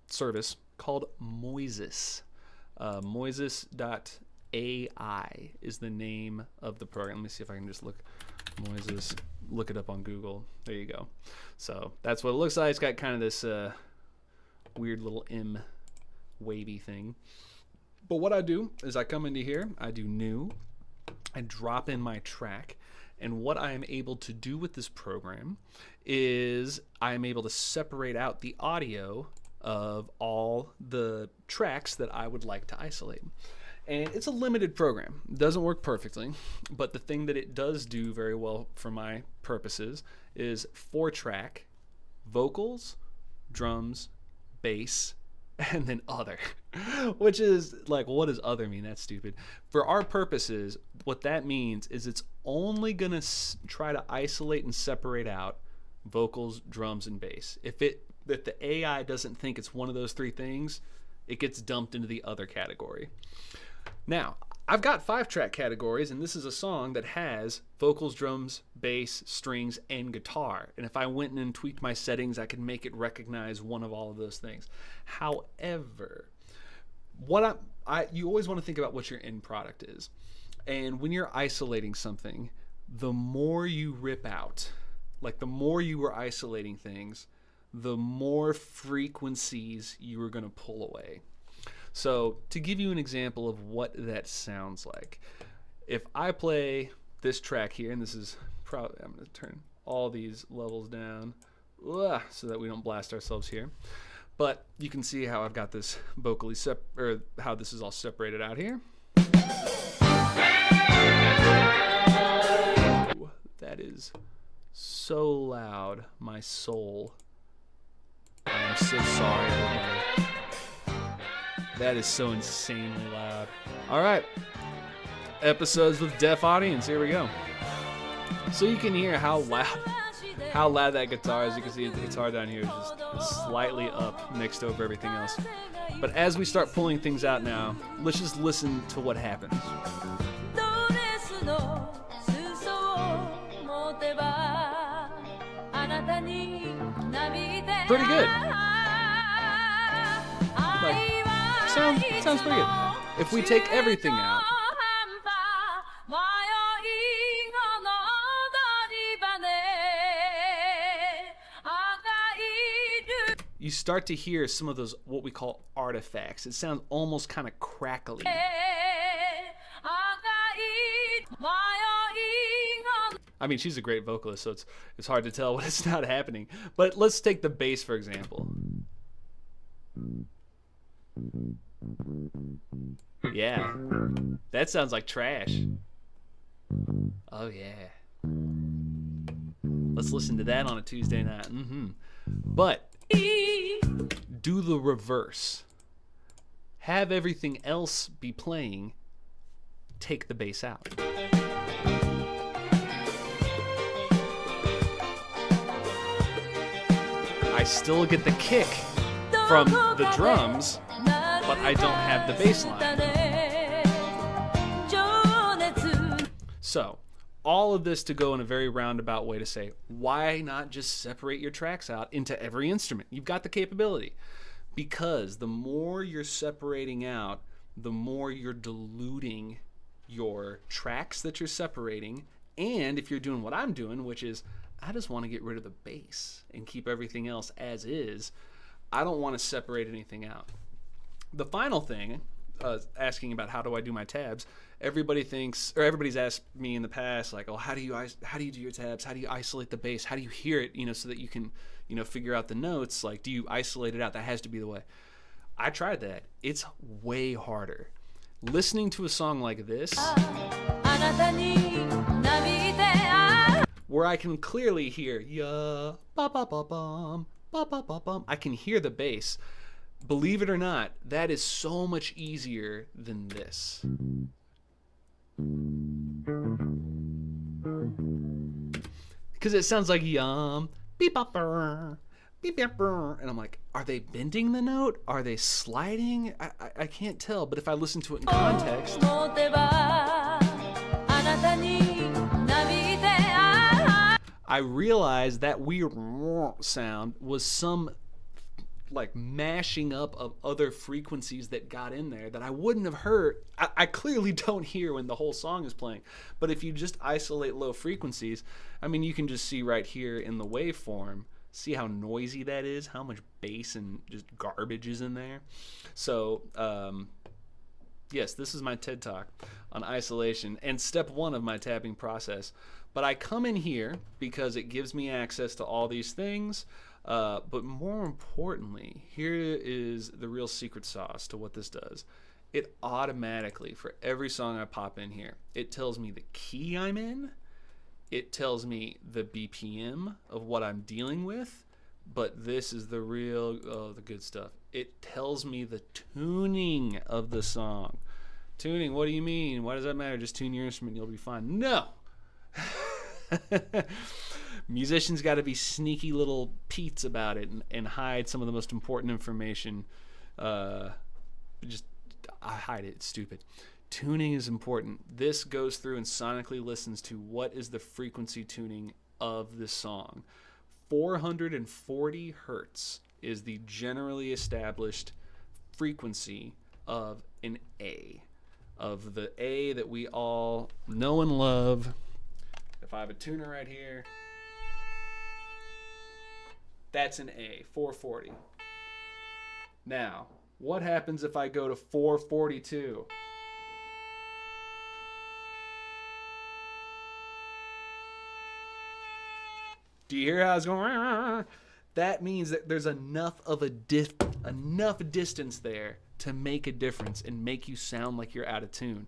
Speaker 1: service called Moises. Moises.ai is the name of the program. Let me see if I can just look Moises, look it up on Google. There you go. So that's what it looks like. It's got kind of this weird little M wavy thing. But what I do is I come into here, I do new, I drop in my track, and what I am able to do with this program is I am able to separate out the audio of all the tracks that I would like to isolate. And it's a limited program. It doesn't work perfectly, but the thing that it does do very well for my purposes is 4-track vocals, drums, bass, and then other, which is like, what does other mean? That's stupid. For our purposes, what that means is it's only gonna try to isolate and separate out vocals, drums, and bass. If the AI doesn't think it's one of those 3 things, it gets dumped into the other category. Now, I've got 5-track categories, and this is a song that has vocals, drums, bass, strings, and guitar. And if I went in and tweaked my settings, I could make it recognize one of all of those things. However, you always want to think about what your end product is. And when you're isolating something, the more you rip out, like the more you are isolating things, the more frequencies you are going to pull away. So to give you an example of what that sounds like, if I play this track here, and this is probably, I'm going to turn all these levels down so that we don't blast ourselves here. But you can see how I've got this vocally or how this is all separated out here. Ooh, that is so loud, my soul. I am so sorry, everybody. That is so insanely loud. All right, episodes with deaf audience. Here we go. So you can hear how loud that guitar is. You can see the guitar down here is just slightly up next over everything else. But as we start pulling things out now, let's just listen to what happens. Pretty good. Sounds pretty good. If we take everything out, you start to hear some of those what we call artifacts. It sounds almost kind of crackly. I mean, she's a great vocalist, so it's hard to tell when it's not happening. But let's take the bass, for example. Yeah, that sounds like trash. Oh yeah. Let's listen to that on a Tuesday night. But do the reverse. Have everything else be playing. Take the bass out. I still get the kick from the drums, but I don't have the bass line. So, all of this to go in a very roundabout way to say, why not just separate your tracks out into every instrument? You've got the capability. Because the more you're separating out, the more you're diluting your tracks that you're separating. And if you're doing what I'm doing, which is I just want to get rid of the bass and keep everything else as is. I don't want to separate anything out. The final thing, asking about how do I do my tabs, everybody's asked me in the past, like, oh, how do you do your tabs? How do you isolate the bass? How do you hear it, so that you can, figure out the notes? Like, do you isolate it out? That has to be the way. I tried that. It's way harder. Listening to a song like this, where I can clearly hear ya ba ba ba bum ba ba ba bum. I can hear the bass. Believe it or not, that is so much easier than this. Because it sounds like yum beep bop beep beep, and I'm like, are they bending the note? Are they sliding? I can't tell. But if I listen to it in context, I realized that weird sound was some like mashing up of other frequencies that got in there that I wouldn't have heard. I clearly don't hear when the whole song is playing. But if you just isolate low frequencies, I mean, you can just see right here in the waveform, see how noisy that is, how much bass and just garbage is in there. So, yes, this is my TED Talk on isolation and step one of my tapping process. But I come in here because it gives me access to all these things. But more importantly, here is the real secret sauce to what this does. It automatically, for every song I pop in here, it tells me the key I'm in. It tells me the BPM of what I'm dealing with. But this is the real, the good stuff. It tells me the tuning of the song. Tuning, what do you mean? Why does that matter? Just tune your instrument, you'll be fine. No! Musicians got to be sneaky little Pete's about it and hide some of the most important information. I hide it. It's stupid. Tuning is important. This goes through and sonically listens to what is the frequency tuning of this song. 440 hertz is the generally established frequency of an A. Of the A that we all know and love. If I have a tuner right here, that's an A, 440. Now, what happens if I go to 442? Do you hear how it's going? That means that there's enough of enough distance there to make a difference and make you sound like you're out of tune.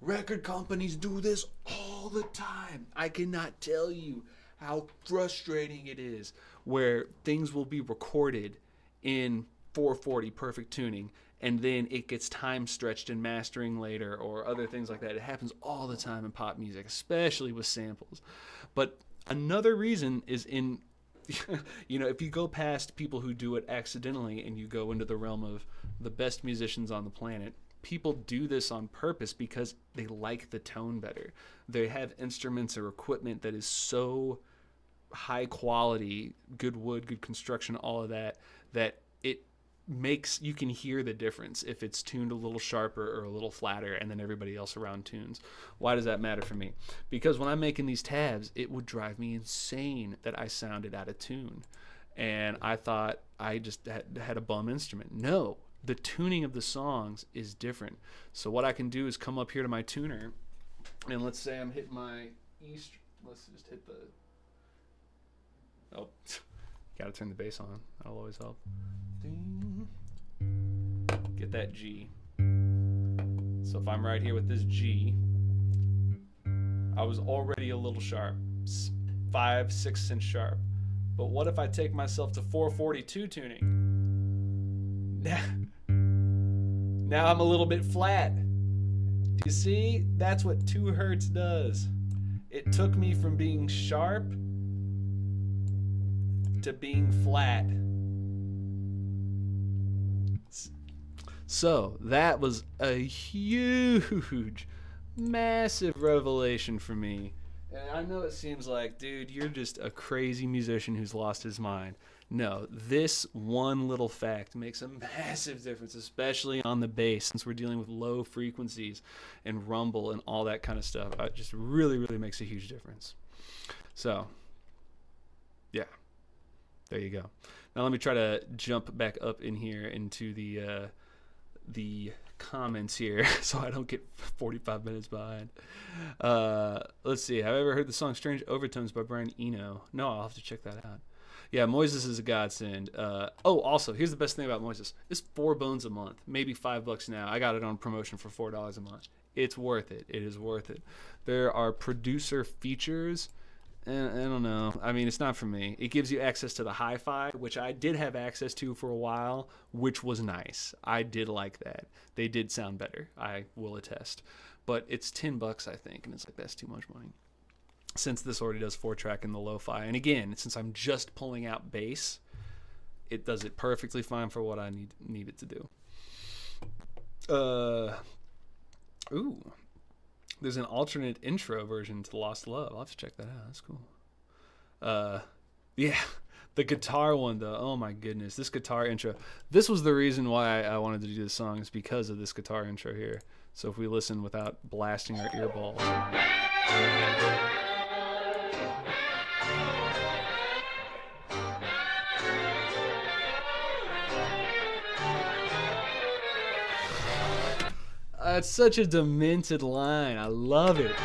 Speaker 1: Record companies do this all the time. I cannot tell you how frustrating it is where things will be recorded in 440 perfect tuning and then it gets time stretched in mastering later or other things like that. It happens all the time in pop music, especially with samples. But another reason is in, if you go past people who do it accidentally and you go into the realm of the best musicians on the planet, people do this on purpose because they like the tone better. They have instruments or equipment that is so high quality, good wood, good construction, all of that, that it makes, you can hear the difference if it's tuned a little sharper or a little flatter and then everybody else around tunes. Why does that matter for me? Because when I'm making these tabs, it would drive me insane that I sounded out of tune. And I thought I just had a bum instrument. No, the tuning of the songs is different. So what I can do is come up here to my tuner, and let's say I'm hitting my E string. Let's just hit the... Oh, gotta turn the bass on. That'll always help. Get that G. So if I'm right here with this G, I was already a little sharp. 5/6 cents sharp. But what if I take myself to 442 tuning? Now I'm a little bit flat. Do you see? That's what 2 hertz does. It took me from being sharp to being flat. So that was a huge, massive revelation for me. And I know it seems like, dude, you're just a crazy musician who's lost his mind. No, this one little fact makes a massive difference, especially on the bass, since we're dealing with low frequencies and rumble and all that kind of stuff. It just really, really makes a huge difference. So Yeah. There you go. Now let me try to jump back up in here into the comments here so I don't get 45 minutes behind. Let's see. Have I ever heard the song Strange Overtones by Brian Eno? No, I'll have to check that out. Yeah, Moises is a godsend. Also, here's the best thing about Moises. It's $4 a month, maybe $5 now. I got it on promotion for $4 a month. It's worth it. It is worth it. There are producer features. And I don't know. I mean, it's not for me. It gives you access to the hi-fi, which I did have access to for a while, which was nice. I did like that. They did sound better. I will attest. But it's $10, I think, and it's like, that's too much money. Since this already does 4-track in the lo-fi. And again, since I'm just pulling out bass, it does it perfectly fine for what I need it to do. There's an alternate intro version to Lost Love. I'll have to check that out. That's cool. Yeah, the guitar one, though. Oh, my goodness. This guitar intro. This was the reason why I wanted to do this song, is because of this guitar intro here. So if we listen without blasting our earballs. It's such a demented line. I love it.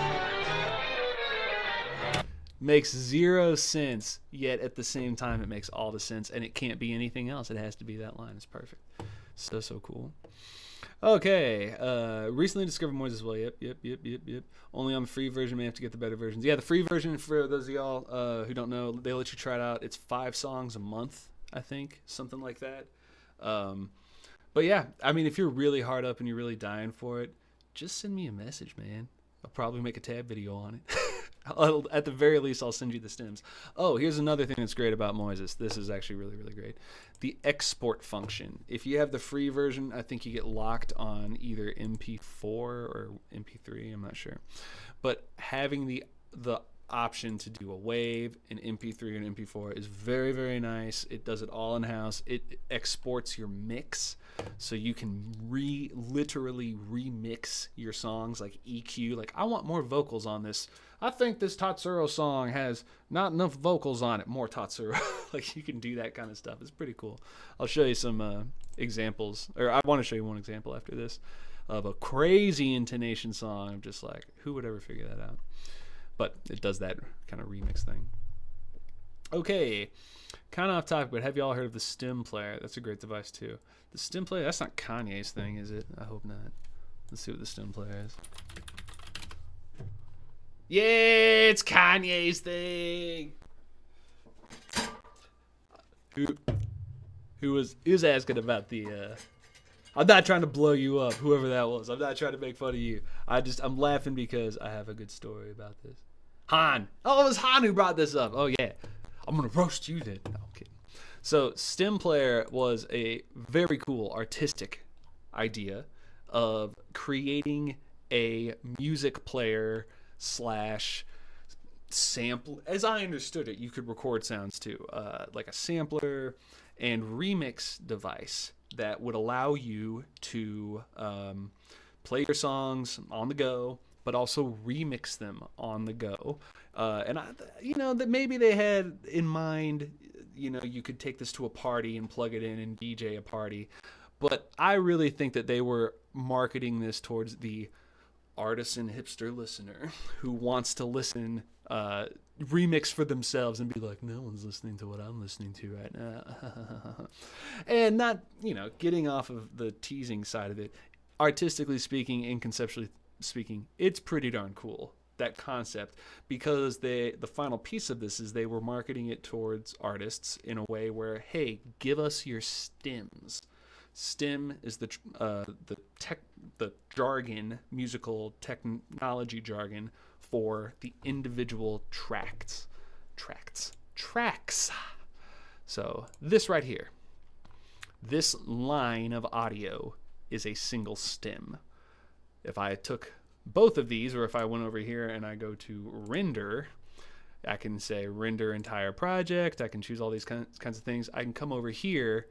Speaker 1: Makes zero sense, yet at the same time it makes all the sense, and it can't be anything else. It has to be that line. It's perfect. So cool. Okay. Recently discovered Moises as well. Yep. Only on the free version. May have to get the better versions. Yeah, the free version, for those of y'all who don't know, they let you try it out. It's 5 songs a month, I think. Something like that. But yeah, I mean, if you're really hard up and you're really dying for it, just send me a message, man. I'll probably make a tab video on it. At the very least, I'll send you the stems. Oh, here's another thing that's great about Moises. This is actually really, really great. The export function. If you have the free version, I think you get locked on either MP4 or MP3. I'm not sure. But having the option to do a wave, an MP3, and an MP4 is very, very nice. It does it all in-house. It exports your mix, so you can literally remix your songs, like EQ. Like, I want more vocals on this. I think this Tatsuro song has not enough vocals on it. More Tatsuro. Like, you can do that kind of stuff. It's pretty cool. I'll show you some examples, or I want to show you one example after this of a crazy intonation song. I'm just like, who would ever figure that out? But it does that kind of remix thing. Okay, kind of off topic, but have y'all heard of the stem player? That's a great device too. The stem player, that's not Kanye's thing, is it? I hope not. Let's see what the stem player is. Yeah, it's Kanye's thing. Who was asking about the I'm not trying to blow you up, whoever that was. I'm not trying to make fun of you. I'm laughing because I have a good story about this. Han. Oh, it was Han who brought this up. Oh, yeah. I'm going to roast you then. No, I'm kidding. So, stem player was a very cool artistic idea of creating a music player slash sample. As I understood it, you could record sounds too, like a sampler and remix device that would allow you to play your songs on the go, but also remix them on the go. And that maybe they had in mind, you could take this to a party and plug it in and DJ a party. But I really think that they were marketing this towards the artisan hipster listener who wants to listen, remix for themselves and be like, no one's listening to what I'm listening to right now. And not, getting off of the teasing side of it. Artistically speaking and conceptually speaking, it's pretty darn cool, that concept, because the final piece of this is they were marketing it towards artists in a way where, hey, give us your stems. Stem is the jargon, musical technology jargon for the individual tracks. So this right here, this line of audio is a single stem. If I took both of these, or if I went over here and I go to render, I can say render entire project. I can choose all these kinds of things. I can come over here,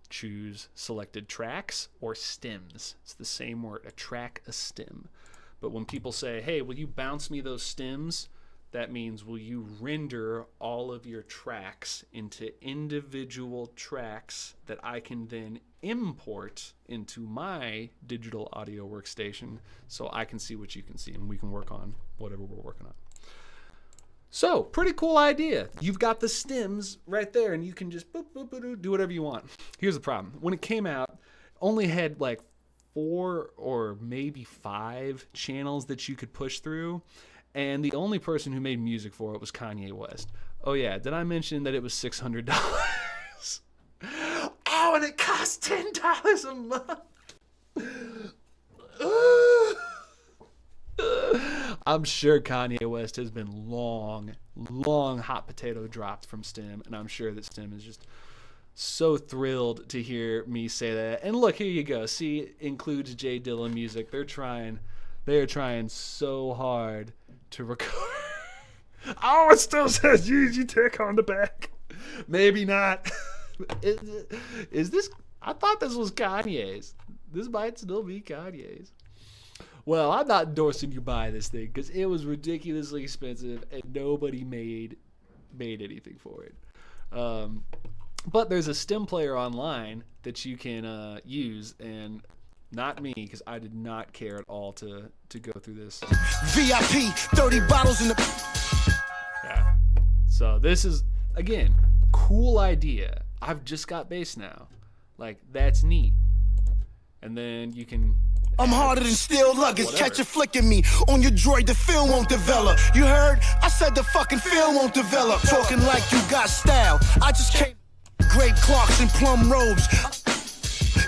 Speaker 1: choose selected tracks or stems. It's the same word, a track, a stem. But when people say, hey, will you bounce me those stems? That means, will you render all of your tracks into individual tracks that I can then import into my digital audio workstation so I can see what you can see and we can work on whatever we're working on. So, pretty cool idea. You've got the stems right there and you can just boop, boop, boop, boop, do whatever you want. Here's the problem. When it came out, only had like 4 or maybe 5 channels that you could push through. And the only person who made music for it was Kanye West. Oh yeah, did I mention that it was $600? Oh, and it cost $10 a month. I'm sure Kanye West has been long hot potato dropped from Stem, and I'm sure that Stem is just so thrilled to hear me say that. And look, here you go. See, it includes J Dilla music. They are trying so hard to record. Oh, it still says Yeezy Tech on the back. Maybe not. Is this? I thought this was Kanye's. This might still be Kanye's. Well, I'm not endorsing you buy this thing because it was ridiculously expensive and nobody made anything for it. But there's a stem player online that you can use, and not me, because I did not care at all to go through this.
Speaker 3: VIP, 30 bottles in the...
Speaker 1: Yeah. So this is, again, cool idea. I've just got bass now. Like, that's neat. And then you can...
Speaker 3: I'm harder than steel luggage.
Speaker 1: Whatever.
Speaker 3: Catch a flick at me on your droid, the film won't develop. You heard? I said the fucking film won't develop. Talking like you got style. I just came... Grape Clarks and plum robes.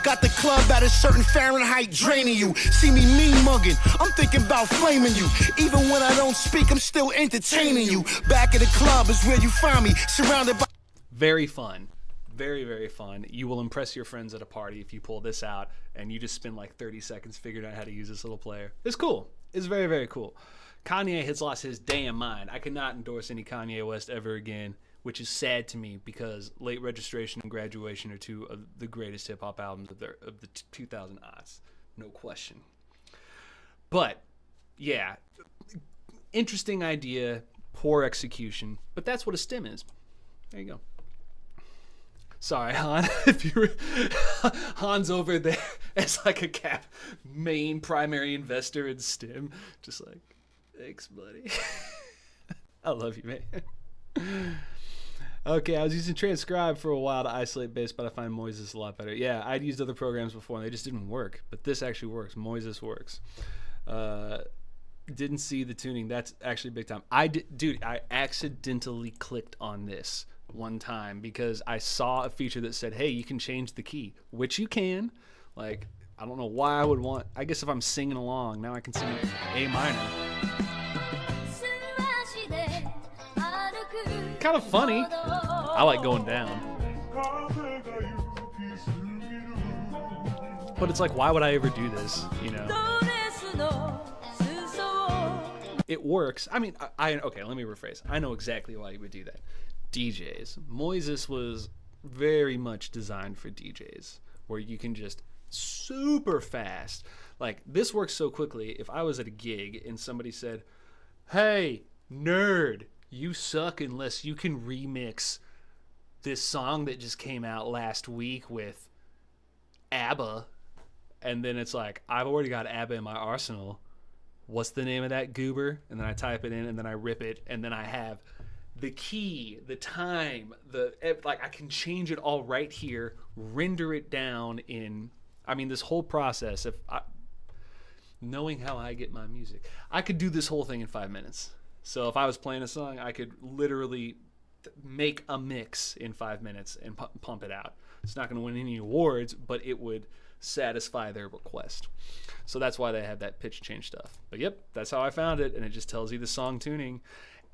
Speaker 3: Got the club at a certain Fahrenheit draining you. See me mean mugging, I'm thinking about flaming you. Even when I don't speak, I'm still entertaining you. Back at the club is where you find me, surrounded by...
Speaker 1: Very fun. Very, very fun. You will impress your friends at a party if you pull this out and you just spend like 30 seconds figuring out how to use this little player. It's cool. It's very, very cool. Kanye has lost his damn mind. I cannot endorse any Kanye West ever again, which is sad to me because Late Registration and Graduation are 2 of the greatest hip-hop albums of the 2000s. No question. But, yeah, interesting idea, poor execution, but that's what a stem is. There you go. Sorry, Han. If you Han's over there as like a main primary investor in STEM, just like, thanks, buddy. I love you, man. Okay, I was using Transcribe for a while to isolate bass, but I find Moises a lot better. Yeah, I'd used other programs before, and they just didn't work. But this actually works. Moises works. Didn't see the tuning. That's actually big time. Dude, I accidentally clicked on this one time because I saw a feature that said, hey, you can change the key, which you can. Like, I don't know why I would want... I guess if I'm singing along, now I can sing A minor. Kind of funny. I like going down. But it's like, why would I ever do this, you know? It works. I mean, okay, let me rephrase. I know exactly why you would do that. DJs. Moises was very much designed for DJs, where you can just super fast. Like, this works so quickly. If I was at a gig and somebody said, hey, nerd, you suck unless you can remix this song that just came out last week with ABBA. And then it's like, I've already got ABBA in my arsenal. What's the name of that goober? And then I type it in and then I rip it. And then I have the key, the time, I can change it all right here, render it down in, this whole process, knowing how I get my music, I could do this whole thing in 5 minutes. So if I was playing a song, I could literally make a mix in 5 minutes and pump it out. It's not going to win any awards, but it would satisfy their request. So that's why they have that pitch change stuff. But yep, that's how I found it, and it just tells you the song tuning.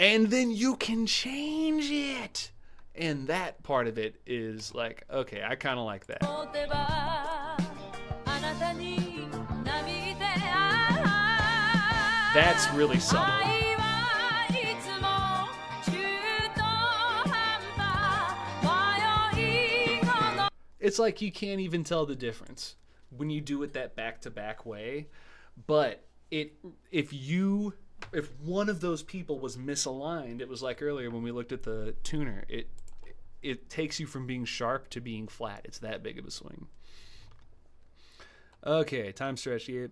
Speaker 1: And then you can change it. And that part of it is like, okay, I kind of like that. That's really subtle. It's like you can't even tell the difference when you do it that back-to-back way. But if you if one of those people was misaligned, it was like earlier when we looked at the tuner, it takes you from being sharp to being flat. It's that big of a swing. Okay, time stretch. Yeah,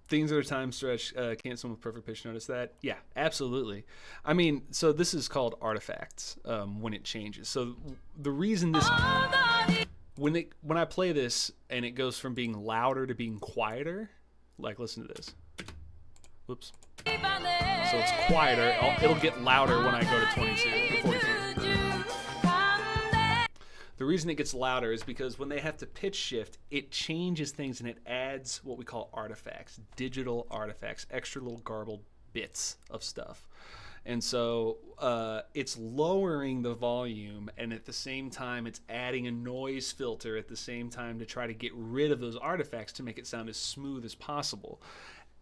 Speaker 1: things that are time stretch. Can't someone with perfect pitch notice that? Yeah, absolutely. I mean, so this is called artifacts when it changes. So the reason this, when I play this and it goes from being louder to being quieter, like listen to this. Whoops. So it's quieter. It'll get louder when I go to 22 or 42. The reason it gets louder is because when they have to pitch shift, it changes things and it adds what we call artifacts, digital artifacts, extra little garbled bits of stuff. And so it's lowering the volume, and at the same time it's adding a noise filter at the same time to try to get rid of those artifacts to make it sound as smooth as possible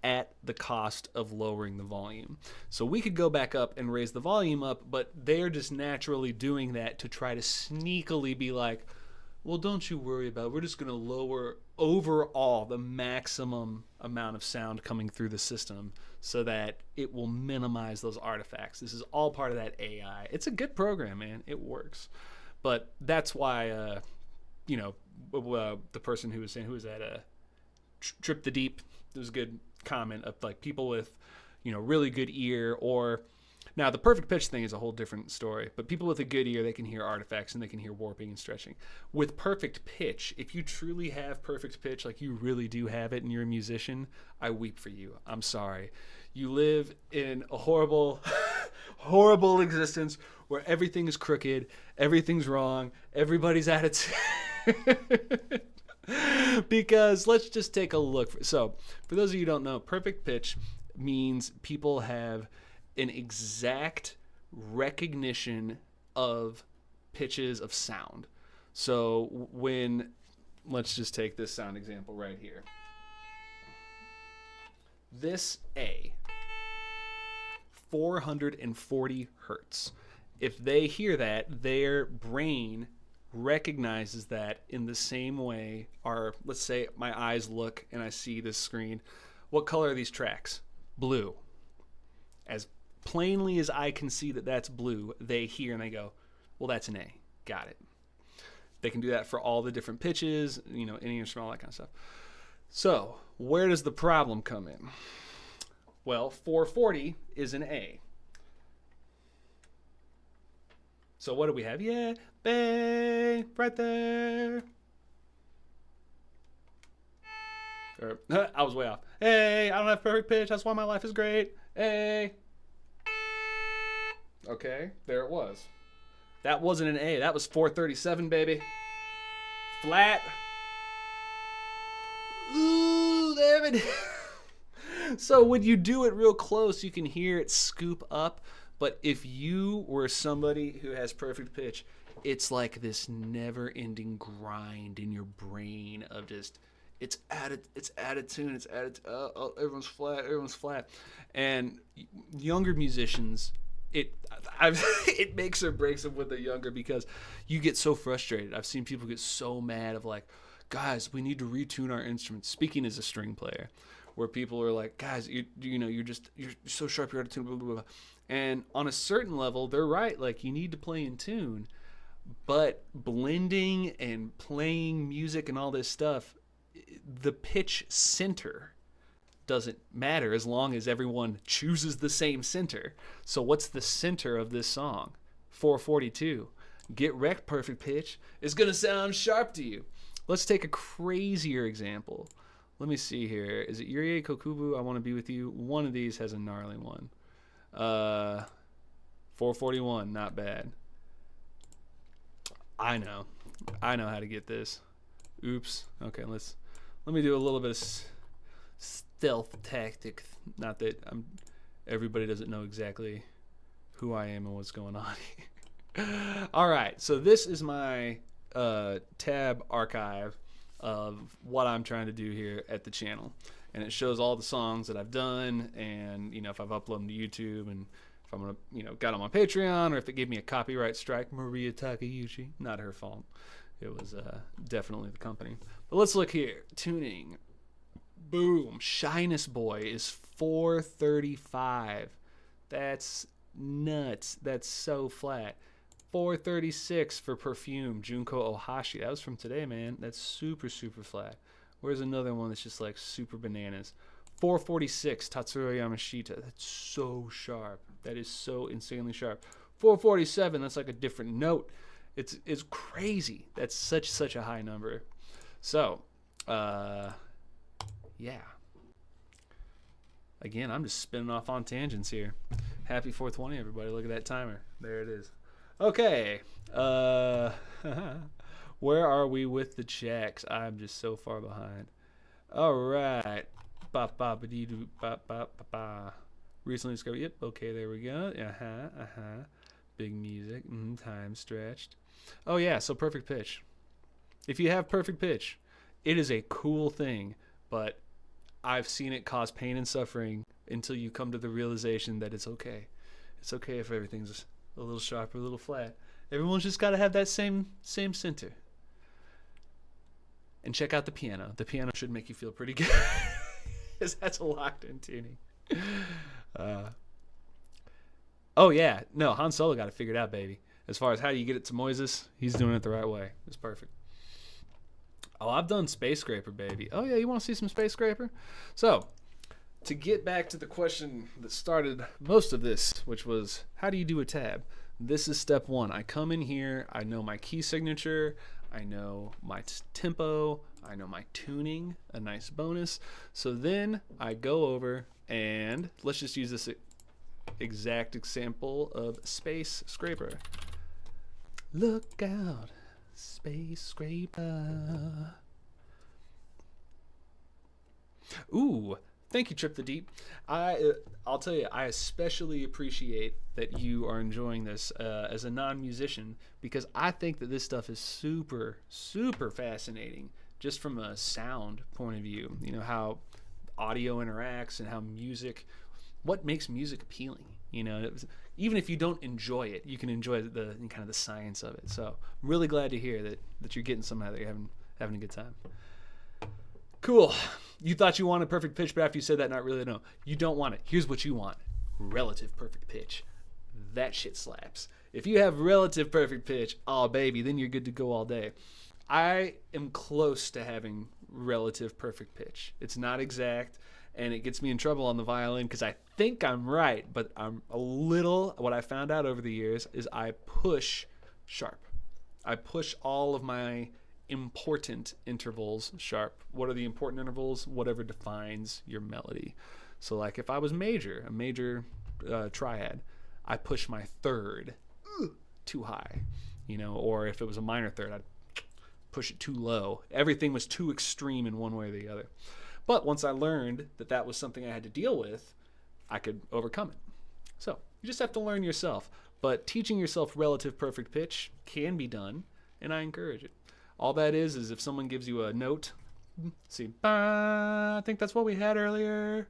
Speaker 1: at the cost of lowering the volume. So we could go back up and raise the volume up, but they're just naturally doing that to try to sneakily be like, well, don't you worry about it. We're just going to lower overall the maximum amount of sound coming through the system so that it will minimize those artifacts. This is all part of that AI. It's a good program, man. It works. But that's why, the person who was saying, who was that? Trip the Deep. It was a good comment of like people with, really good ear, or now the perfect pitch thing is a whole different story, but people with a good ear, they can hear artifacts and they can hear warping and stretching. With perfect pitch, if you truly have perfect pitch, like you really do have it and you're a musician, I weep for you. I'm sorry. You live in a horrible, horrible existence where everything is crooked, everything's wrong, everybody's attitude. Because let's just take a look. So for those of you who don't know, perfect pitch means people have an exact recognition of pitches of sound. So let's just take this sound example right here. This A, 440 hertz. If they hear that, their brain recognizes that in the same way. Let's say my eyes look and I see this screen. What color are these tracks? Blue. As plainly as I can see that that's blue, they hear and they go, well, that's an A. Got it. They can do that for all the different pitches, any instrument, all that kind of stuff. So where does the problem come in? Well, 440 is an A. So what do we have? Yeah, bang, right there. I was way off. Hey, I don't have perfect pitch. That's why my life is great. Hey. Okay, there it was. That wasn't an A. That was 437, baby. Flat. Ooh, there it is. So when you do it real close, you can hear it scoop up. But if you were somebody who has perfect pitch, it's like this never-ending grind in your brain of just, it's out of tune, everyone's flat. And younger musicians, it makes or breaks them with the younger, because you get so frustrated. I've seen people get so mad of like, guys, we need to retune our instruments. Speaking as a string player, where people are like, guys, you're so sharp, you're out of tune, blah, blah, blah. And on a certain level, they're right. Like, you need to play in tune, but blending and playing music and all this stuff, the pitch center doesn't matter as long as everyone chooses the same center. So what's the center of this song? 442. Get wrecked, perfect pitch. It's going to sound sharp to you. Let's take a crazier example. Let me see here. Is it Yurie Kokubu? I Want to Be With You? One of these has a gnarly one. 441, not bad. I know how to get this. Oops. Okay, let me do a little bit of stealth tactic. Not that everybody doesn't know exactly who I am and what's going on here. All right, so this is my tab archive of what I'm trying to do here at the channel, and it shows all the songs that I've done, and if I've uploaded them to YouTube, and if I'm gonna got on my Patreon, or if it gave me a copyright strike. Maria Takeuchi, not her fault. It was definitely the company. But let's look here. Tuning. Boom. Shyness Boy is 435. That's nuts. That's so flat. 436 for Perfume, Junko Ohashi. That was from today, man. That's super, super flat. Where's another one that's just like super bananas? 446, Tatsuro Yamashita. That's so sharp. That is so insanely sharp. 447, that's like a different note. It's crazy. That's such a high number. So, yeah. Again, I'm just spinning off on tangents here. Happy 420, everybody. Look at that timer. There it is. Okay. Where are we with the checks? I'm just so far behind. All right. Recently discovered. Yep. Okay, there we go. Big music. Time stretched. Oh, yeah. So perfect pitch. If you have perfect pitch, it is a cool thing, but I've seen it cause pain and suffering until you come to the realization that it's okay. It's okay if everything's a little sharp or a little flat. Everyone's just got to have that same center. And check out the piano. The piano should make you feel pretty good. Because that's a locked-in tuning. Oh, yeah. No, Han Solo got it figured out, baby. As far as how do you get it to Moises, he's doing it the right way. It's perfect. Oh, I've done Space Scraper, baby. Oh, yeah, you want to see some Space Scraper? So, to get back to the question that started most of this, which was, how do you do a tab? This is step one. I come in here. I know my key signature. I know my tempo. I know my tuning, a nice bonus. So then I go over and let's just use this exact example of Space Scraper. Look out, Space Scraper. Ooh, thank you, Trip the Deep. I'll tell you, I especially appreciate that you are enjoying this as a non-musician, because I think that this stuff is super, super fascinating just from a sound point of view. You know, how audio interacts and how music, what makes music appealing. You know, even if you don't enjoy it, you can enjoy the kind of the science of it. So I'm really glad to hear that you're getting some out there, having a good time. Cool. You thought you wanted perfect pitch, but after you said that, not really. No, you don't want it. Here's what you want: relative perfect pitch. That shit slaps. If you have relative perfect pitch, oh baby, then you're good to go all day. I am close to having relative perfect pitch. It's not exact, and it gets me in trouble on the violin because I think I'm right, but I'm a little. What I found out over the years is I push sharp. I push all of my important intervals sharp. What are the important intervals? Whatever defines your melody. So like if I was a major triad, I push my third too high, you know, or if it was a minor third, I'd push it too low. Everything was too extreme in one way or the other. But once I learned that that was something I had to deal with, I could overcome it. So you just have to learn yourself. But teaching yourself relative perfect pitch can be done, and I encourage it. All that is if someone gives you a note, see, I think that's what we had earlier.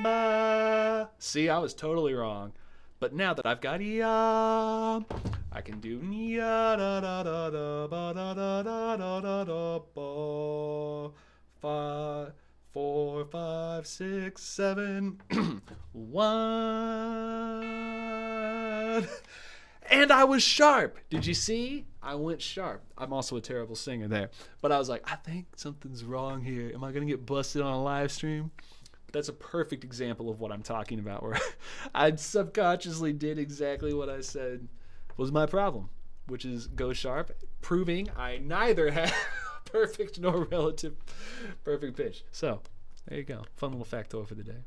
Speaker 1: Ba. See, I was totally wrong. But now that I've got ya, I can do ya da da da da ba da da da da da da ba. 5, 4, 5, 6, 7, 1. And I was sharp. Did you see? I went sharp. I'm also a terrible singer there. But I was like, I think something's wrong here. Am I going to get busted on a live stream? But that's a perfect example of what I'm talking about, where I subconsciously did exactly what I said was my problem, which is go sharp, proving I neither have perfect nor relative perfect pitch. So there you go. Fun little factoid for the day.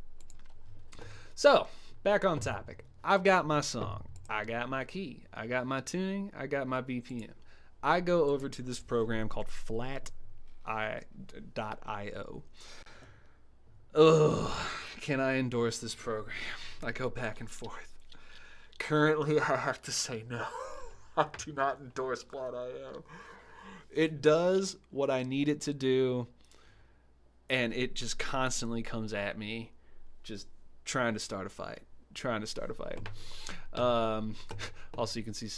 Speaker 1: So back on topic. I've got my song. I got my key, I got my tuning, I got my BPM. I go over to this program called Flat.io. Ugh, can I endorse this program? I go back and forth. Currently, I have to say no. I do not endorse Flat.io. It does what I need it to do, and it just constantly comes at me, just trying to start a fight. Also, you can see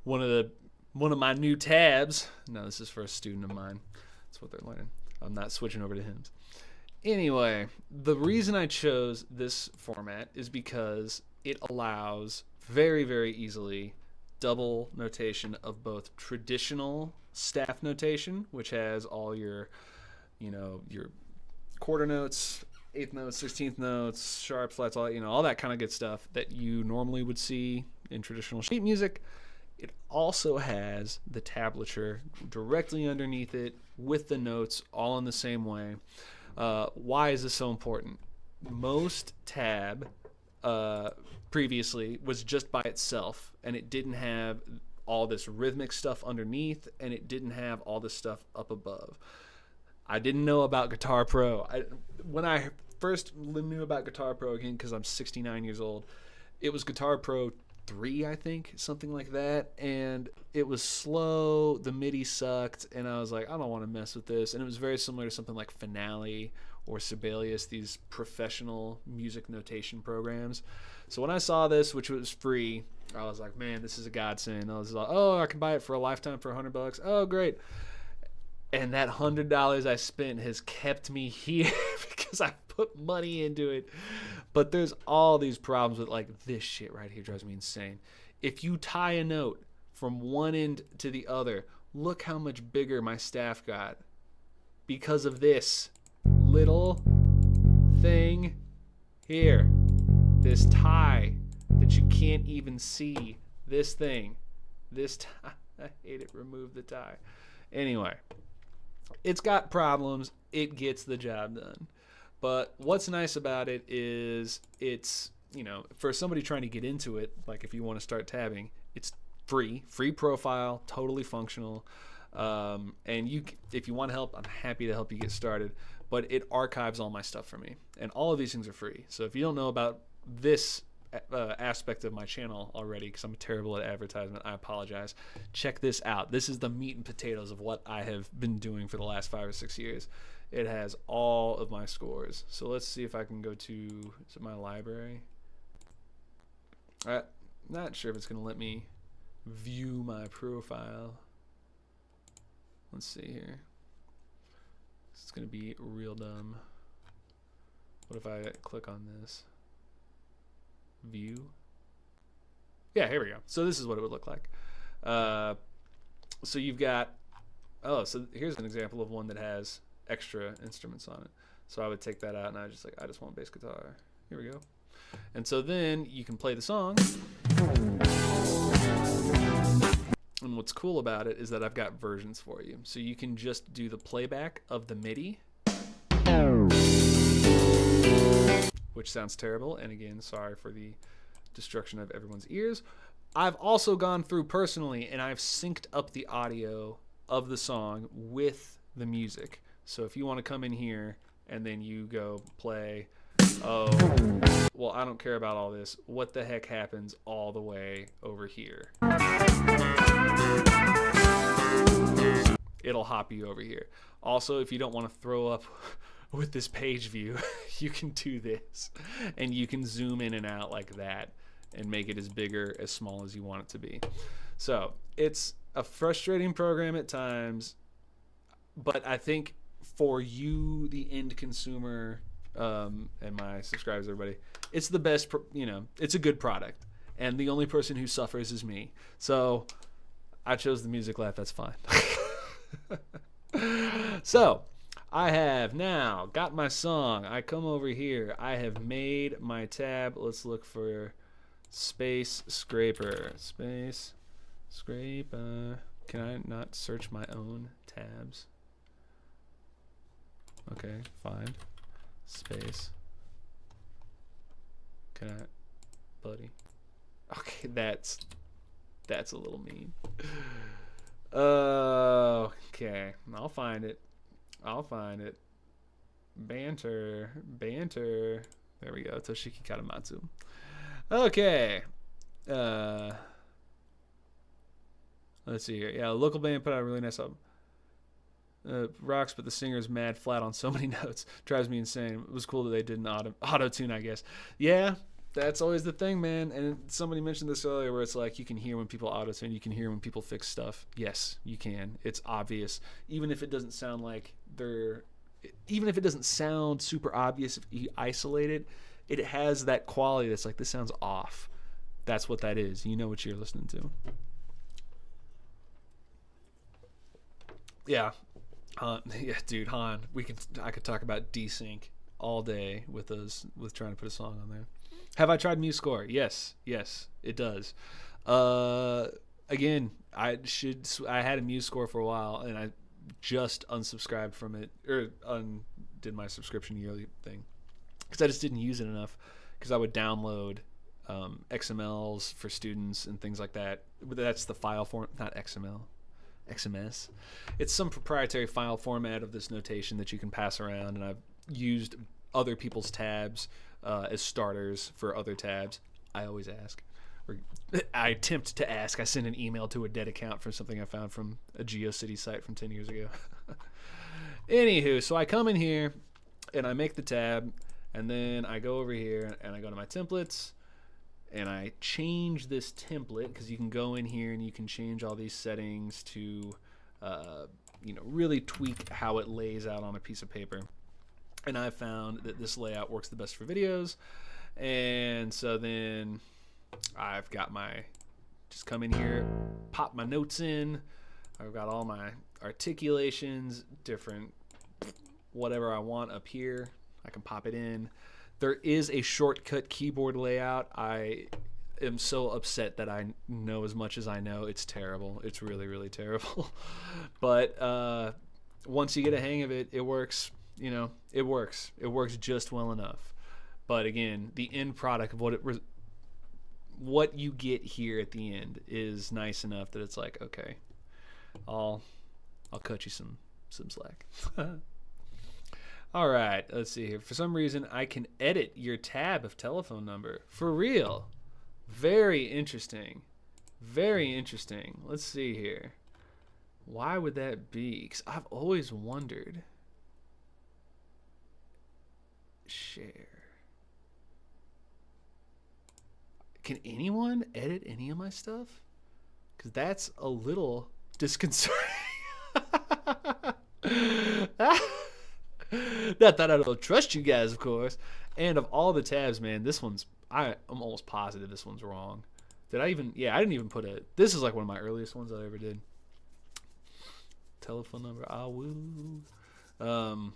Speaker 1: one of my new tabs. No, this is for a student of mine. That's what they're learning. I'm not switching over to hymns. Anyway, the reason I chose this format is because it allows very, very easily double notation of both traditional staff notation, which has all your, your quarter notes, eighth notes, 16th notes, sharp flats, all that kind of good stuff that you normally would see in traditional sheet music. It also has the tablature directly underneath it with the notes all in the same way. Why is this so important? Most tab previously was just by itself, and it didn't have all this rhythmic stuff underneath, and it didn't have all this stuff up above. I didn't know about Guitar Pro. When I first knew about Guitar Pro, again, because I'm 69 years old, it was Guitar Pro 3, I think, something like that, and it was slow, the MIDI sucked, and I was like, I don't want to mess with this. And it was very similar to something like Finale or Sibelius, these professional music notation programs. So when I saw this, which was free, I was like, man, this is a godsend. I was like, oh, I can buy it for a lifetime for $100. Oh, great. And that $100 I spent has kept me here because I put money into it. But there's all these problems with, like, this shit right here drives me insane. If you tie a note from one end to the other, look how much bigger my staff got because of this little thing here. This tie that you can't even see. This thing. This tie. I hate it. Remove the tie. Anyway. It's got problems. It gets the job done. But what's nice about it is it's, for somebody trying to get into it, like if you want to start tabbing, it's free profile, totally functional. And if you want help, I'm happy to help you get started. But it archives all my stuff for me. And all of these things are free. So if you don't know about this aspect of my channel already, because I'm terrible at advertisement, I apologize. Check this out. This is the meat and potatoes of what I have been doing for the last 5 or 6 years. It has all of my scores. So let's see if I can go to, is it my library? I'm not sure if it's going to let me view my profile. Let's see here. It's going to be real dumb. What if I click on this? View. Yeah, here we go. So this is what it would look like. So you've got, so here's an example of one that has extra instruments on it. So I would take that out and I just want bass guitar. Here we go. And so then you can play the song. And what's cool about it is that I've got versions for you. So you can just do the playback of the MIDI, which sounds terrible. And again, sorry for the destruction of everyone's ears. I've also gone through personally and I've synced up the audio of the song with the music. So if you want to come in here and then you go play, well, I don't care about all this. What the heck happens all the way over here? It'll hop you over here. Also, if you don't want to throw up with this page view, you can do this and you can zoom in and out like that and make it as big or as small as you want it to be. So it's a frustrating program at times, but I think for you, the end consumer, and my subscribers, everybody, it's the best, it's a good product, and the only person who suffers is me. So I chose the music lab. That's fine. So I have now got my song. I come over here. I have made my tab. Let's look for Space Scraper. Space Scraper. Can I not search my own tabs? Okay, find space. Can I, buddy? Okay, that's a little mean. Okay, I'll find it. Banter. There we go. Toshiki Katamatsu. Okay. Let's see here. Yeah, a local band put out a really nice album. Rocks, but the singer's mad flat on so many notes. Drives me insane. It was cool that they did an auto-tune, I guess. Yeah, that's always the thing, man. And somebody mentioned this earlier where it's like you can hear when people auto-tune, you can hear when people fix stuff. Yes, you can. It's obvious. Even if it doesn't sound like they're even if it doesn't sound super obvious, if you isolate it, it has that quality that's like, this sounds off. That's what that is. You know what you're listening to. Yeah. Yeah, dude, Han. I could talk about desync all day with trying to put a song on there. Have I tried MuseScore? Yes, it does. Again, I had a MuseScore for a while, and I just unsubscribed from it, or did my subscription yearly thing, because I just didn't use it enough. Because I would download XMLs for students and things like that. That's the file form, not XML. XMS. It's some proprietary file format of this notation that you can pass around, and I've used other people's tabs as starters for other tabs. I always ask, or I attempt to ask. I send an email to a dead account for something I found from a GeoCities site from 10 years ago. Anywho, so I come in here and I make the tab, and then I go over here and I go to my templates, and I change this template, because you can go in here and you can change all these settings to really tweak how it lays out on a piece of paper. And I found that this layout works the best for videos. And so then I've got just come in here, pop my notes in. I've got all my articulations, different whatever I want up here. I can pop it in. There is a shortcut keyboard layout. I am so upset that I know as much as I know. It's terrible. It's really, really terrible. But once you get a hang of it, it works. It works. It works just well enough. But again, the end product of what you get here at the end is nice enough that it's like, okay, I'll cut you some slack. All right, let's see here. For some reason, I can edit your tab of telephone number. For real. Very interesting. Very interesting. Let's see here. Why would that be? Because I've always wondered. Share. Can anyone edit any of my stuff? Because that's a little disconcerting. Not that I don't trust you guys, of course. And of all the tabs, man, I'm almost positive this one's wrong. Did I even? Yeah, I didn't even put it. This is like one of my earliest ones I ever did. Telephone number, I will.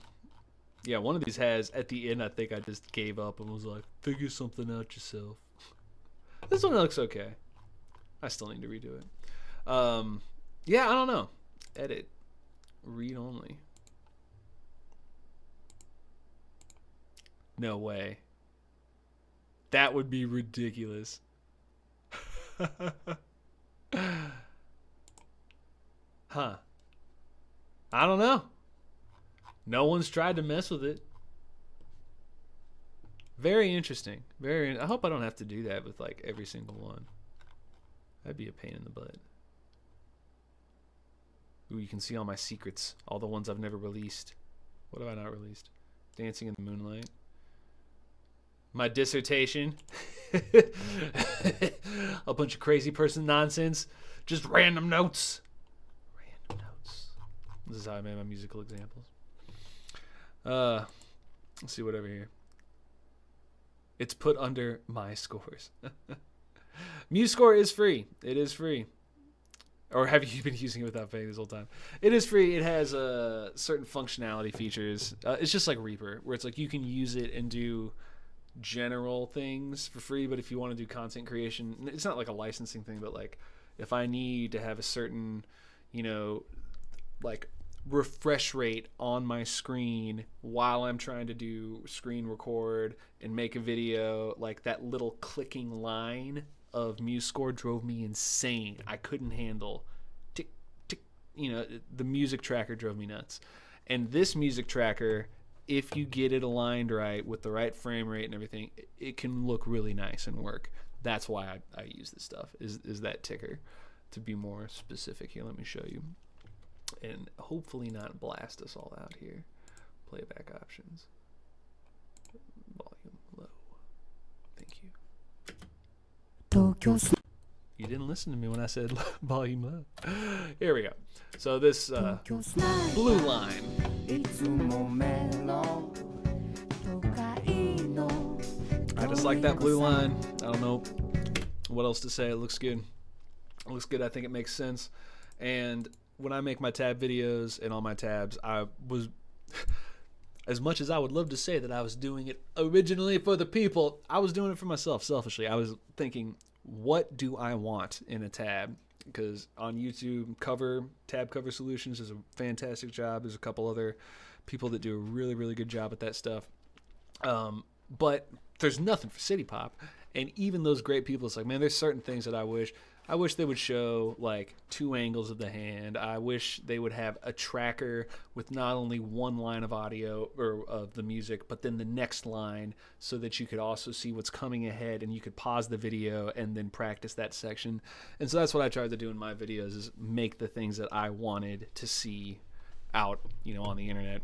Speaker 1: Yeah, one of these has, at the end, I think I just gave up and was like, figure something out yourself. This one looks okay. I still need to redo it. Yeah, I don't know. Edit. Read only. No way. That would be ridiculous. Huh. I don't know. No one's tried to mess with it. Very interesting. I hope I don't have to do that with like every single one. That'd be a pain in the butt. Ooh, you can see all my secrets. All the ones I've never released. What have I not released? Dancing in the Moonlight. My dissertation. A bunch of crazy person nonsense. Just random notes. Random notes. This is how I made my musical examples. Let's see what over here. It's put under my scores. MuseScore is free. It is free. Or have you been using it without paying this whole time? It is free. It has certain functionality features. It's just like Reaper, where it's like you can use it and do general things for free, but if you want to do content creation, it's not like a licensing thing, but like if I need to have a certain, like refresh rate on my screen while I'm trying to do screen record and make a video, like that little clicking line of MuseScore drove me insane. I couldn't handle tick tick, the music tracker drove me nuts. And this music tracker, if you get it aligned right with the right frame rate and everything, it can look really nice and work. That's why I use this stuff, is that ticker. To be more specific here, let me show you. And hopefully not blast us all out here. Playback options. Volume low. Thank you. You didn't listen to me when I said volume low. Here we go. So this blue line. I just like that blue line. I don't know what else to say. It looks good. It looks good. I think it makes sense. And when I make my tab videos and all my tabs, I was, as much as I would love to say that I was doing it originally for the people, I was doing it for myself selfishly. I was thinking, what do I want in a tab? Because on YouTube, tab cover solutions does a fantastic job. There's a couple other people that do a really, really good job at that stuff. But there's nothing for City Pop. And even those great people, it's like, man, there's certain things that I wish they would show, like 2 angles of the hand. I wish they would have a tracker with not only one line of audio or of the music, but then the next line, so that you could also see what's coming ahead and you could pause the video and then practice that section. And so that's what I tried to do in my videos, is make the things that I wanted to see out, on the internet.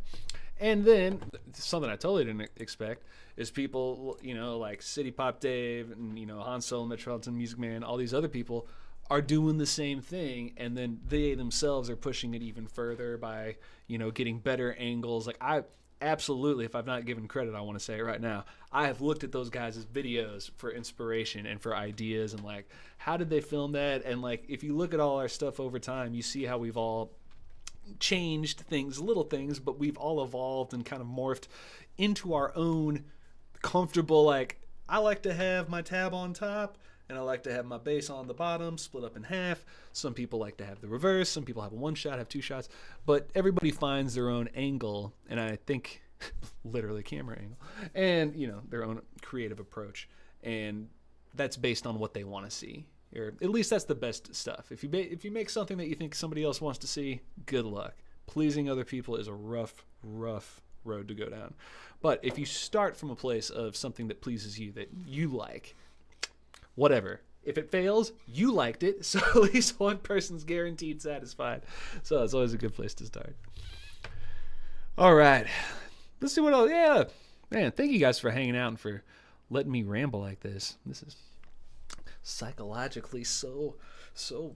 Speaker 1: And then something I totally didn't expect is people, like City Pop Dave and, Han Solo, Metropolitan Music Man, all these other people are doing the same thing. And then they themselves are pushing it even further by, getting better angles. Like, I absolutely, if I've not given credit, I want to say it right now, I have looked at those guys' videos for inspiration and for ideas and, like, how did they film that? And, like, if you look at all our stuff over time, you see how we've all changed things, little things, but we've all evolved and kind of morphed into our own comfortable, like, I like to have my tab on top and I like to have my bass on the bottom, split up in half. Some people like to have the reverse. Some people have one shot, have 2 shots, but everybody finds their own angle, and I think literally camera angle, and their own creative approach, and that's based on what they want to see. Or at least that's the best stuff. If you make something that you think somebody else wants to see, good luck. Pleasing other people is a rough road to go down. But if you start from a place of something that pleases you, that you like, whatever. If it fails, you liked it, so at least one person's guaranteed satisfied. So it's always a good place to start. All right. Let's see what else. Yeah. Man, thank you guys for hanging out and for letting me ramble like this. This is psychologically so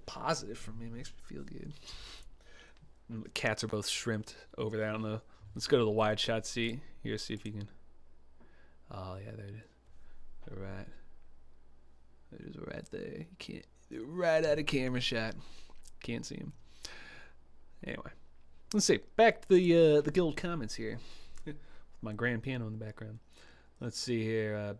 Speaker 1: positive for me. It makes me feel good. And the cats are both shrimped over there. I don't know. Let's go to the wide shot seat here, see if you can. Oh yeah, there it is. All right, it is right there. You can't, right out of camera shot. Can't see him. Anyway, let's see. Back to the guild comments here. My grand piano in the background. Let's see here.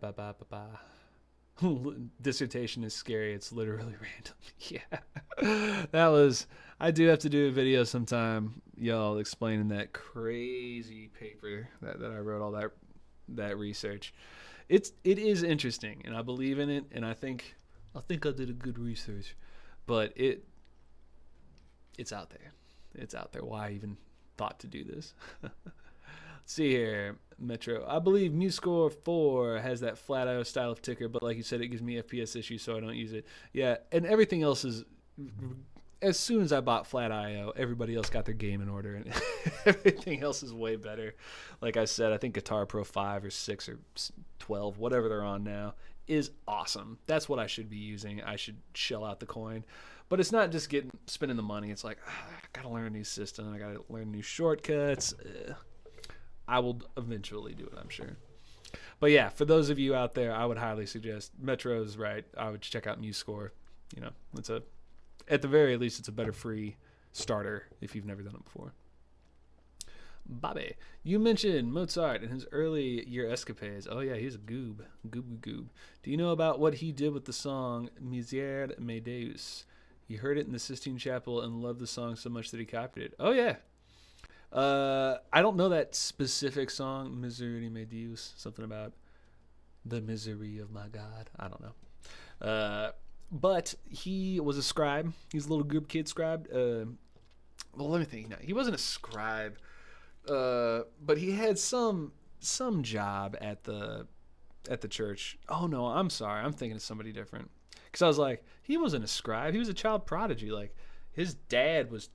Speaker 1: Dissertation is scary. It's literally random. Yeah, that was. I do have to do a video sometime, y'all, explaining that crazy paper that I wrote, all that research. It is interesting, and I believe in it, and I think I did a good research, but it's out there. It's out there. Why I even thought to do this? Let's see here, Metro. I believe MuseScore 4 has that flat IO style of ticker, but like you said, it gives me FPS issues, so I don't use it. Yeah, and everything else is. As soon as I bought flat IO, everybody else got their game in order, and everything else is way better. Like I said, I think Guitar Pro 5 or 6 or 12, whatever they're on now, is awesome. That's what I should be using. I should shell out the coin. But it's not just spending the money. It's like, I got to learn a new system. I got to learn new shortcuts. I will eventually do it, I'm sure. But yeah, for those of you out there, I would highly suggest, Metro's right. I would check out MuseScore. It's at the very least, it's a better free starter if you've never done it before. Bobby, you mentioned Mozart and his early year escapades. Oh yeah, he's a goob. Do you know about what he did with the song Miserere me Deus? He heard it in the Sistine Chapel and loved the song so much that he copied it. Oh yeah. I don't know that specific song, Miserere me Deus, something about the misery of my God. I don't know. But he was a scribe. He's a little group kid scribe. Well, let me think. No, he wasn't a scribe, but he had some job at the church. Oh no, I'm sorry. I'm thinking of somebody different. Because I was like, he wasn't a scribe. He was a child prodigy. Like, his dad was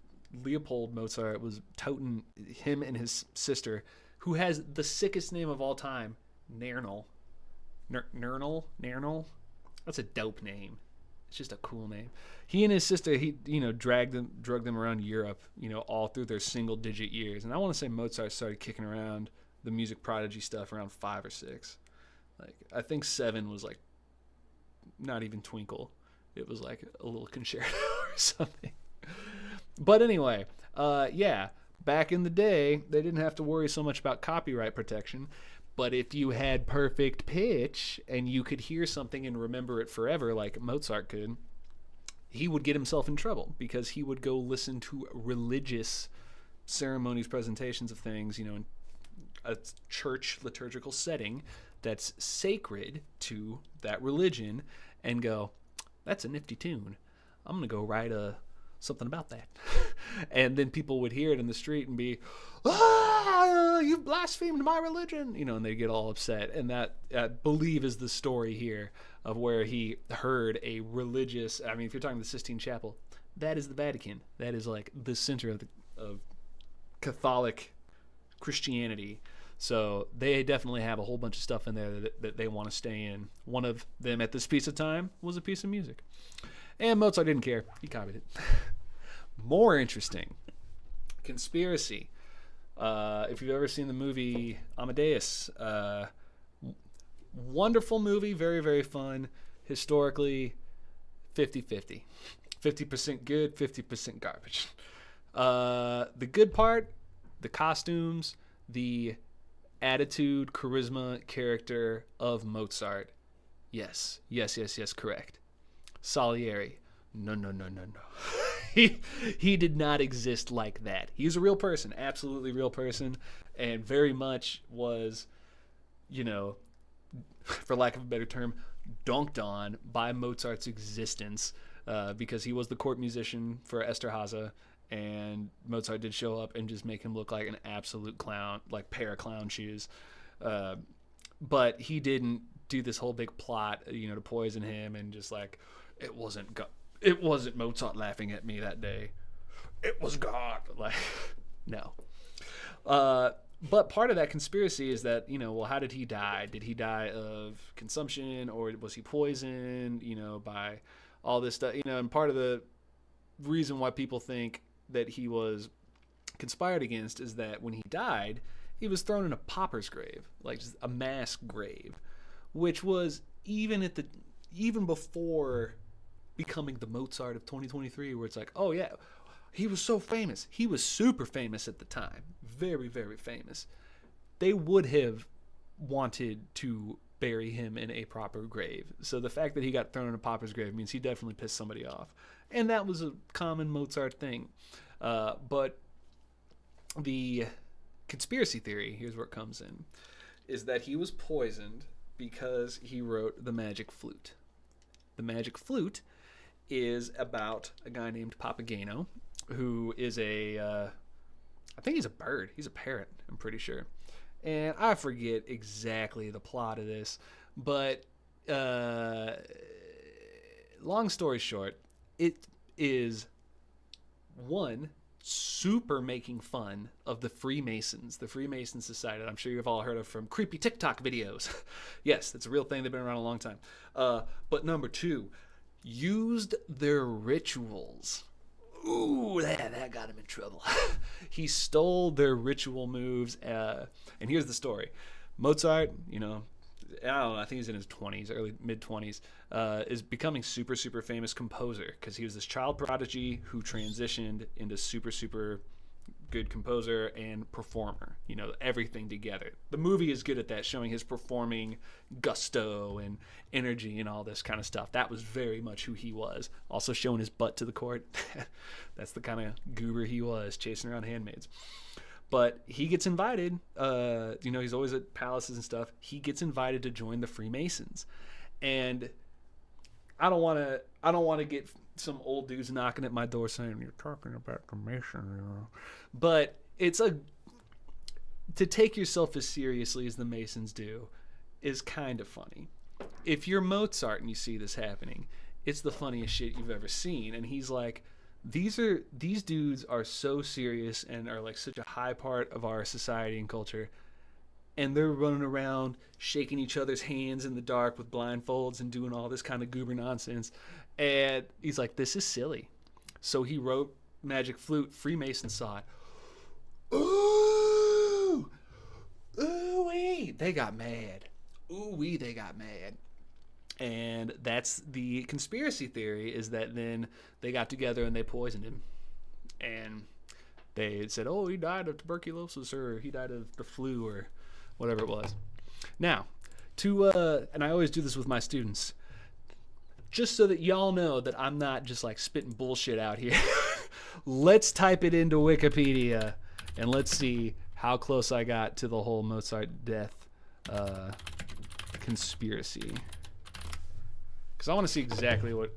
Speaker 1: Leopold Mozart, was toting him and his sister, who has the sickest name of all time, Nernal. Nernal. That's a dope name. It's just a cool name. He and his sister, he drug them around Europe, all through their single-digit years. And I want to say Mozart started kicking around the music prodigy stuff around 5 or 6. Like, I think 7 was like not even Twinkle. It was like a little concerto or something. But anyway, back in the day, they didn't have to worry so much about copyright protection. But if you had perfect pitch and you could hear something and remember it forever like Mozart could, he would get himself in trouble because he would go listen to religious ceremonies, presentations of things, in a church liturgical setting that's sacred to that religion and go, that's a nifty tune. I'm going to go write something about that. And then people would hear it in the street and be, you've blasphemed my religion, and they get all upset. And that, I believe, is the story here of where he heard a religious, if you're talking the Sistine Chapel, that is the Vatican. That is like the center of Catholic Christianity. So they definitely have a whole bunch of stuff in there that they want to stay in. One of them at this piece of time was a piece of music. And Mozart didn't care. He copied it. More interesting. Conspiracy. If you've ever seen the movie Amadeus, wonderful movie, very, very fun. Historically, 50-50. 50% good, 50% garbage. The good part, the costumes, the attitude, charisma, character of Mozart. Yes, correct. Salieri. No. He did not exist like that. He was a real person, absolutely real person, and very much was, for lack of a better term, dunked on by Mozart's existence because he was the court musician for Esterhazy, and Mozart did show up and just make him look like an absolute clown, like pair of clown shoes. But he didn't do this whole big plot, to poison him and just like, it wasn't Mozart laughing at me that day. It was God. Like, no. But part of that conspiracy is that, how did he die? Did he die of consumption, or was he poisoned, by all this stuff? And part of the reason why people think that he was conspired against is that when he died, he was thrown in a pauper's grave, like just a mass grave, which was even before becoming the Mozart of 2023, where it's like, oh yeah, he was so famous. He was super famous at the time. Very, very famous. They would have wanted to bury him in a proper grave. So the fact that he got thrown in a pauper's grave means he definitely pissed somebody off. And that was a common Mozart thing. But the conspiracy theory, here's where it comes in, is that he was poisoned because he wrote The Magic Flute. The Magic Flute is about a guy named Papageno, who is I think he's a bird. He's a parrot, I'm pretty sure. And I forget exactly the plot of this, but long story short, it is one, super making fun of the Freemasons, the Freemason Society. I'm sure you've all heard of from creepy TikTok videos. Yes, that's a real thing. They've been around a long time. But number 2, used their rituals. Ooh, that got him in trouble. He stole their ritual moves. And here's the story. Mozart, I don't know, I think he's in his 20s, early mid-20s, is becoming super, super famous composer because he was this child prodigy who transitioned into super, super good composer and performer, everything together. The movie is good at that, showing his performing gusto and energy and all this kind of stuff. That was very much who he was. Also showing his butt to the court. That's the kind of goober he was, chasing around handmaids. But he gets invited, he's always at palaces and stuff. He gets invited to join the Freemasons. And I don't want to get some old dudes knocking at my door saying, you're talking about the Masons. But it's to take yourself as seriously as the Masons do is kind of funny. If you're Mozart and you see this happening, it's the funniest shit you've ever seen. And he's like, these dudes are so serious and are like such a high part of our society and culture. and they're running around shaking each other's hands in the dark with blindfolds and doing all this kind of goober nonsense. And he's like, this is silly. So he wrote Magic Flute. Freemasons saw it. Ooh! Ooh-wee! They got mad. Ooh-wee, they got mad. And that's the conspiracy theory, is that then they got together and they poisoned him. And they said, oh, he died of tuberculosis, or he died of the flu, or whatever it was. Now, and I always do this with my students, just so that y'all know that I'm not just like spitting bullshit out here. Let's type it into Wikipedia, and let's see how close I got to the whole Mozart death conspiracy. Because I want to see exactly what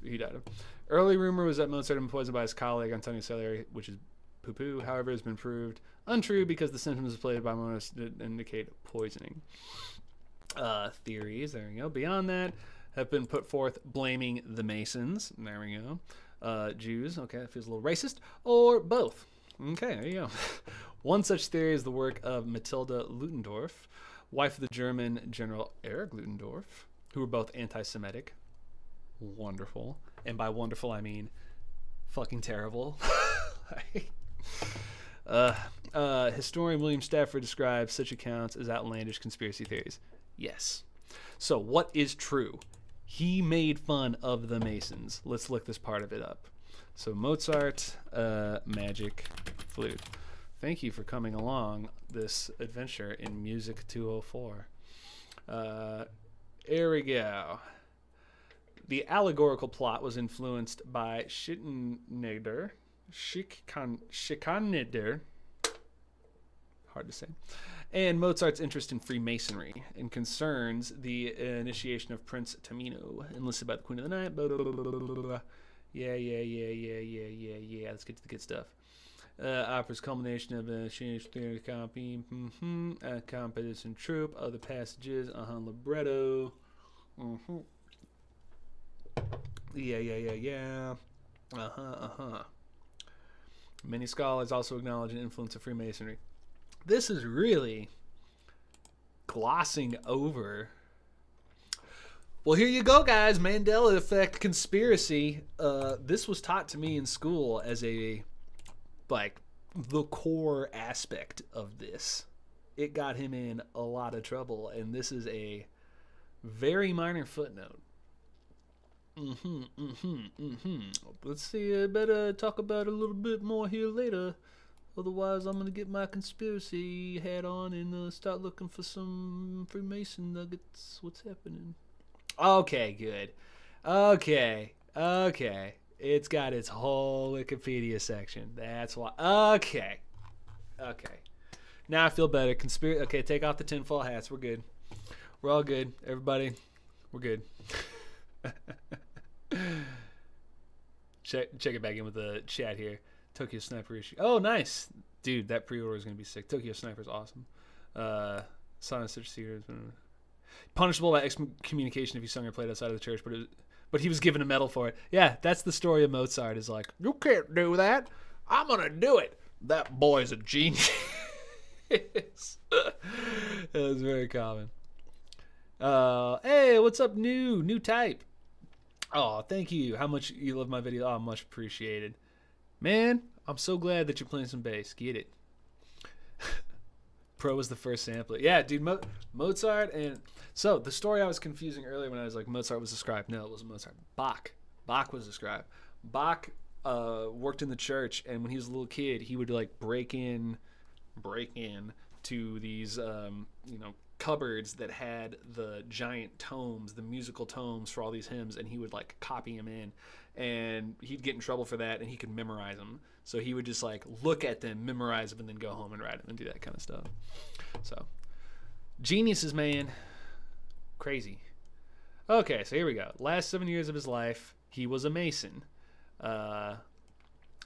Speaker 1: he died of. Early rumor was that Mozart had been poisoned by his colleague Antonio Salieri, which is poo-poo. However, it has been proved untrue because the symptoms displayed by Mozart indicate poisoning. Theories, there we go. Beyond that, have been put forth blaming the Masons. There we go. Jews, okay, that feels a little racist. Or both. Okay, there you go. One such theory is the work of Matilda Ludendorff, wife of the German General Erich Ludendorff, who were both anti-Semitic. Wonderful. And by wonderful, I mean fucking terrible. Historian William Stafford describes such accounts as outlandish conspiracy theories. Yes. So what is true? He made fun of the Masons. Let's look this part of it up. So Mozart, Magic Flute. Thank you for coming along this adventure in Music 204. Here we go. The allegorical plot was influenced by Schikaneder, hard to say, and Mozart's interest in Freemasonry, and concerns the initiation of Prince Tamino, enlisted by the Queen of the Night. Blah, blah, blah, blah, blah, blah. Yeah. Let's get to the good stuff. Opera's culmination of a change theory copy, competition troop, other passages, libretto. Yeah. Many scholars also acknowledge an influence of Freemasonry. This is really glossing over. Well, here you go, guys. Mandela effect conspiracy. This was taught to me in school as the core aspect of this. It got him in a lot of trouble, and this is a very minor footnote. Let's see, I better talk about it a little bit more here later. Otherwise, I'm going to get my conspiracy hat on and start looking for some Freemason nuggets. What's happening? Okay, good. Okay. It's got its whole Wikipedia section. That's why. Okay. Now I feel better. Okay, take off the tinfoil hats. We're good. We're all good. Everybody, we're good. Check it back in with the chat here. Tokyo Sniper issue. Oh, nice. Dude, that pre-order is going to be sick. Tokyo Sniper is awesome. Sonic Such Seer punishable by excommunication if he sung or played outside of the church, but he was given a medal for it. Yeah, that's the story of Mozart. Is like, you can't do that. I'm going to do it. That boy's a genius. It was very common. Hey, what's up, new type? Oh, thank you. How much you love my video. Oh, much appreciated. Man, I'm so glad that you're playing some bass. Get it. Pro was the first sampler. Yeah, dude, Mozart. And so the story I was confusing earlier when I was like, Mozart was a scribe. No, it wasn't Mozart. Bach was a scribe. Bach worked in the church, and when he was a little kid, he would like break in to these cupboards that had the giant tomes, the musical tomes for all these hymns, and he would like copy them in, and he'd get in trouble for that, and he could memorize them. So he would just like look at them, memorize them, and then go home and write them and do that kind of stuff. So geniuses, man. Crazy. Okay, so here we go. Last 7 years of his life, he was a Mason.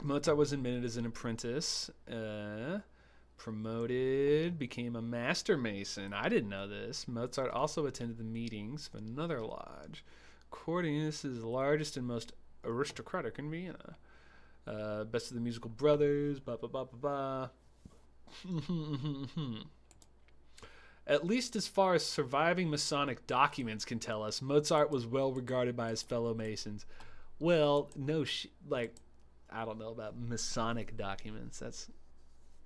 Speaker 1: Mozart was admitted as an apprentice, promoted, became a master Mason. I didn't know this. Mozart also attended the meetings of another lodge. According, this is the largest and most aristocratic in Vienna. Best of the musical brothers, At least as far as surviving Masonic documents can tell us, Mozart was well regarded by his fellow Masons. Well, I don't know about Masonic documents. That's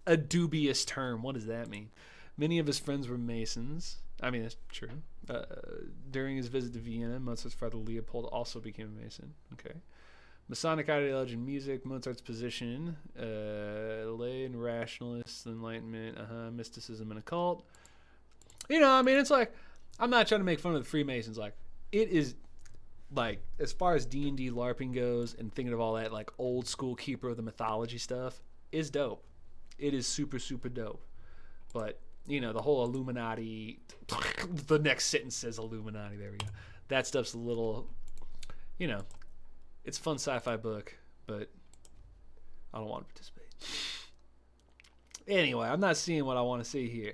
Speaker 1: a dubious term. What does that mean? Many of his friends were Masons. I mean, that's true. During his visit to Vienna, Mozart's father Leopold also became a Mason. Okay. Masonic ideology and music, Mozart's position, lay and rationalist, enlightenment, mysticism and occult. You know, I mean, it's like, I'm not trying to make fun of the Freemasons. Like, it is, like, as far as D&D LARPing goes and thinking of all that, like, old school keeper of the mythology stuff is dope. It is super, super dope. But, you know, the whole Illuminati, the next sentence says Illuminati, there we go. That stuff's a little, you know, it's a fun sci-fi book, but I don't want to participate. Anyway, I'm not seeing what I want to see here.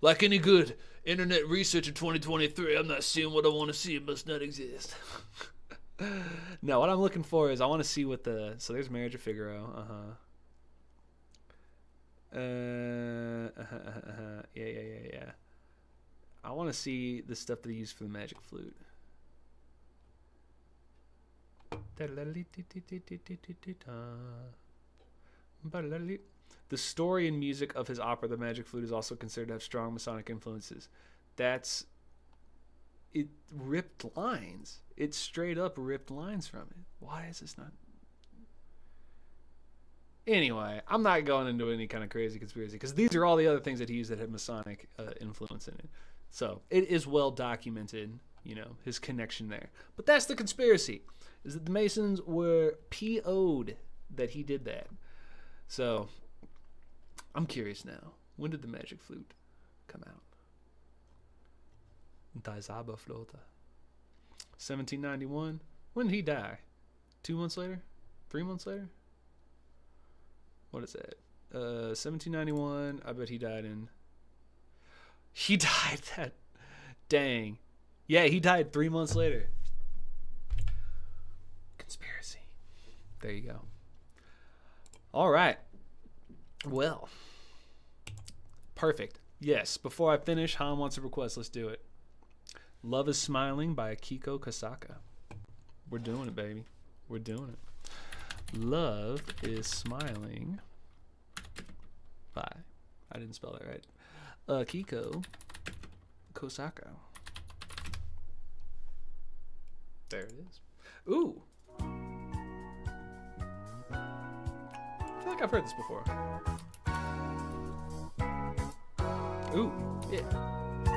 Speaker 1: Like any good internet research in 2023, I'm not seeing what I want to see. It must not exist. No, what I'm looking for is I want to see what the... So there's Marriage of Figaro. Yeah. I want to see the stuff that he used for the magic flute. The story and music of his opera, The Magic Flute, is also considered to have strong Masonic influences. It ripped lines. It straight up ripped lines from it. Why is this not... Anyway, I'm not going into any kind of crazy conspiracy, because these are all the other things that he used that had Masonic influence in it. So it is well documented, you know, his connection there. But that's the conspiracy, is that the Masons were PO'd that he did that. So I'm curious now. When did the Magic Flute come out? Die Zauberflöte. 1791. When did he die? 2 months later? 3 months later? What is that? 1791. I bet he died in... He died that... Dang. Yeah, he died 3 months later. Conspiracy. There you go. All right. Well. Perfect. Yes, before I finish, Han wants a request. Let's do it. Love is Smiling by Akiko Kasaka. We're doing it, baby. We're doing it. Love is Smiling by... I didn't spell that right. Akiko Kosaka. There it is. Ooh. I feel like I've heard this before. Ooh, yeah.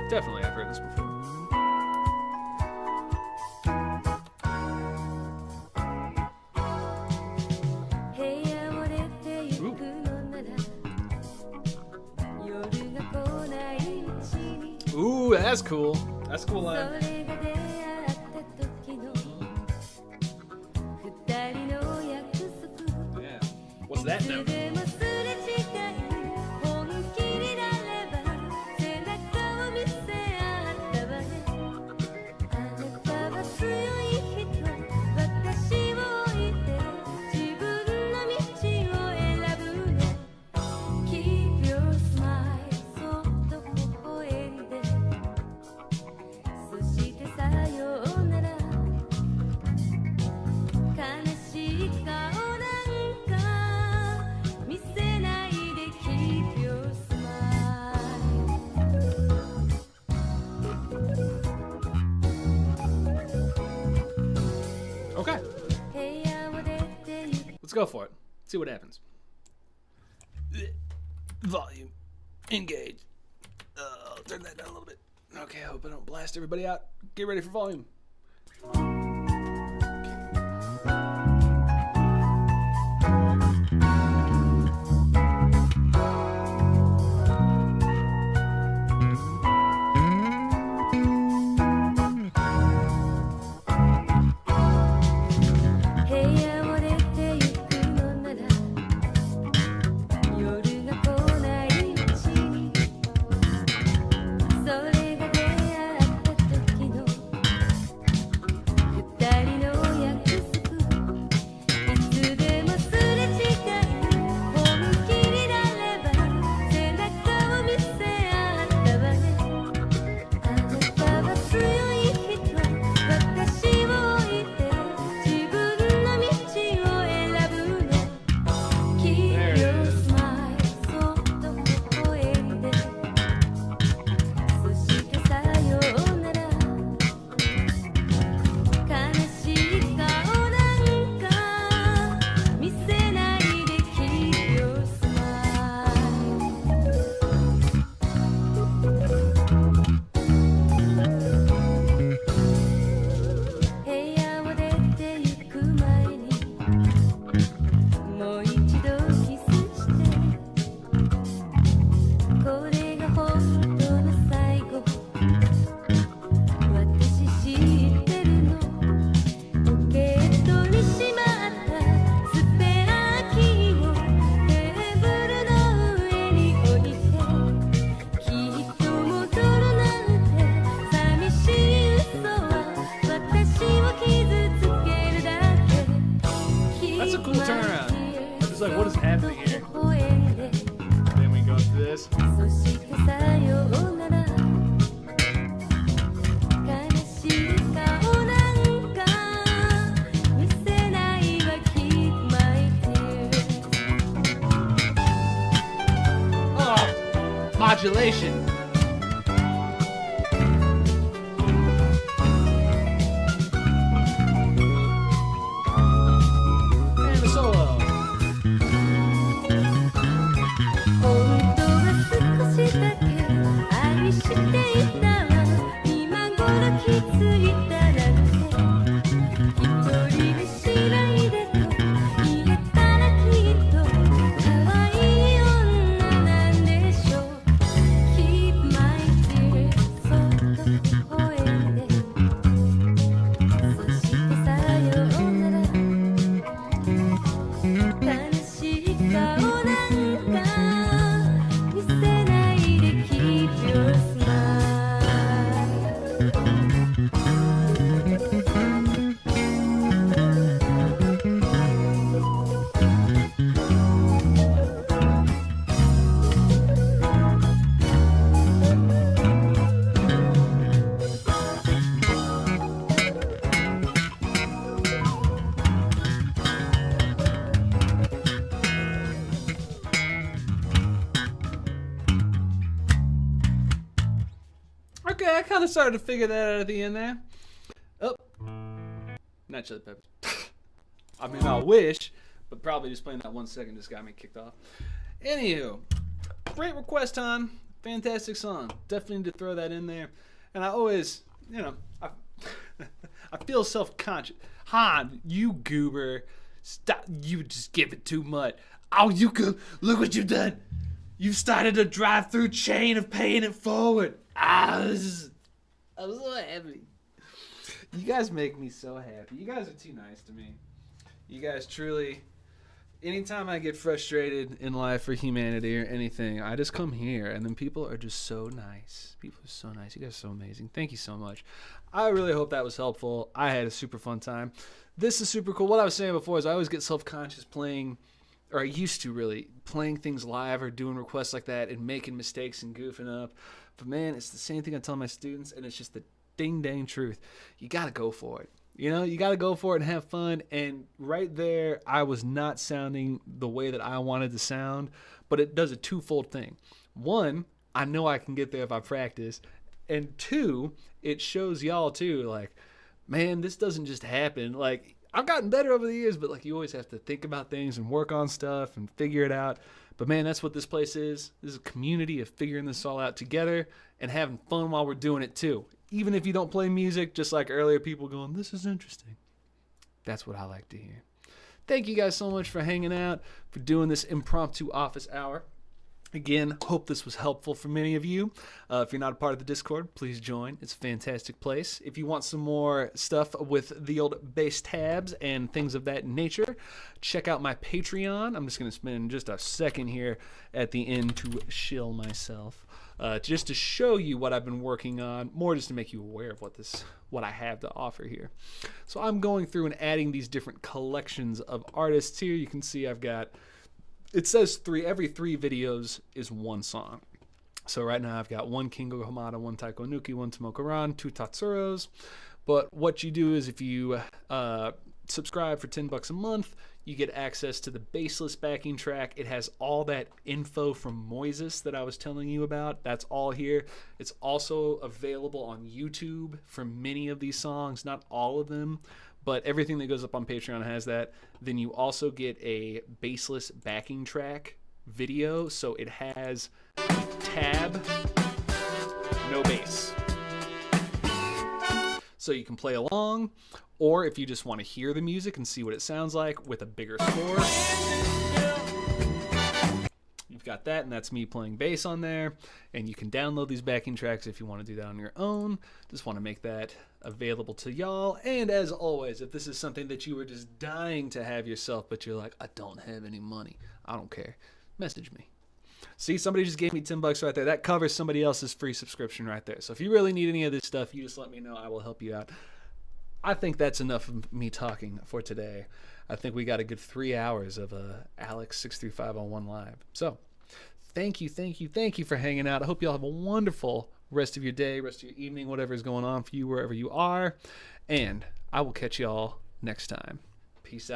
Speaker 1: Definitely I've heard this before. Ooh, that's cool. That's a cool line. Yeah. What's that note? Okay. Let's go for it. See what happens. Volume. Engage. I'll turn that down a little bit. Okay, I hope I don't blast everybody out. Get ready for volume. modulation. And a solo.
Speaker 4: 本当は少しだけ愛していたわ今頃気づいたなんて一人にしないでと言えたらきっと可愛い女なんでしょう Keep my tears そっと微笑んでそしてさようなら悲しい顔なんか見せないで Keep your smile
Speaker 1: Okay, I kind of started to figure that out at the end there. Oh, not Chili Peppers. I mean, I wish, but probably just playing that 1 second just got me kicked off. Anywho, great request time. Fantastic song. Definitely need to throw that in there. And I always, I feel self-conscious. Han, you goober. Stop. You just give it too much. Oh, you go. Look what you've done. You've started a drive-through chain of paying it forward. I'm so happy. You guys make me so happy. You guys are too nice to me. You guys truly, anytime I get frustrated in life or humanity or anything, I just come here and then people are just so nice. People are so nice. You guys are so amazing. Thank you so much. I really hope that was helpful. I had a super fun time. This is super cool. What I was saying before is I always get self-conscious playing, or I used to really, playing things live or doing requests like that and making mistakes and goofing up. But man, it's the same thing I tell my students, and it's just the ding-dang truth. You got to go for it. You got to go for it and have fun. And right there, I was not sounding the way that I wanted to sound, but it does a twofold thing. One, I know I can get there if I practice. And two, it shows y'all too, like, man, this doesn't just happen. Like, I've gotten better over the years, but like you always have to think about things and work on stuff and figure it out. But man, that's what this place is. This is a community of figuring this all out together and having fun while we're doing it too. Even if you don't play music, just like earlier people going, this is interesting. That's what I like to hear. Thank you guys so much for hanging out, for doing this impromptu office hour. Again, hope this was helpful for many of you. If you're not a part of the Discord, please join. It's a fantastic place. If you want some more stuff with the old bass tabs and things of that nature, check out my Patreon. I'm just going to spend just a second here at the end to shill myself, just to show you what I've been working on, more just to make you aware of what I have to offer here. So I'm going through and adding these different collections of artists here. You can see I've got, it says every 3 videos is 1 song. So right now I've got 1 Kingo Hamada, 1 Taiko Nuki, 1 Tomoka-ran, 2 Tatsuros. But what you do is if you subscribe for $10 a month, you get access to the baseless backing track. It has all that info from Moises that I was telling you about. That's all here. It's also available on YouTube for many of these songs, not all of them, but everything that goes up on Patreon has that. Then you also get a baseless backing track video. So it has tab, no bass. So you can play along, or if you just want to hear the music and see what it sounds like with a bigger score, you've got that, and that's me playing bass on there. And you can download these backing tracks if you want to do that on your own. Just want to make that available to y'all. And as always, if this is something that you were just dying to have yourself, but you're like, I don't have any money, I don't care, message me. See, somebody just gave me $10 right there. That covers somebody else's free subscription right there. So if you really need any of this stuff, you just let me know. I will help you out. I think that's enough of me talking for today. I think we got a good 3 hours of Alex 63501 live. So thank you for hanging out. I hope y'all have a wonderful rest of your day, rest of your evening, whatever is going on for you, wherever you are. And I will catch y'all next time. Peace out.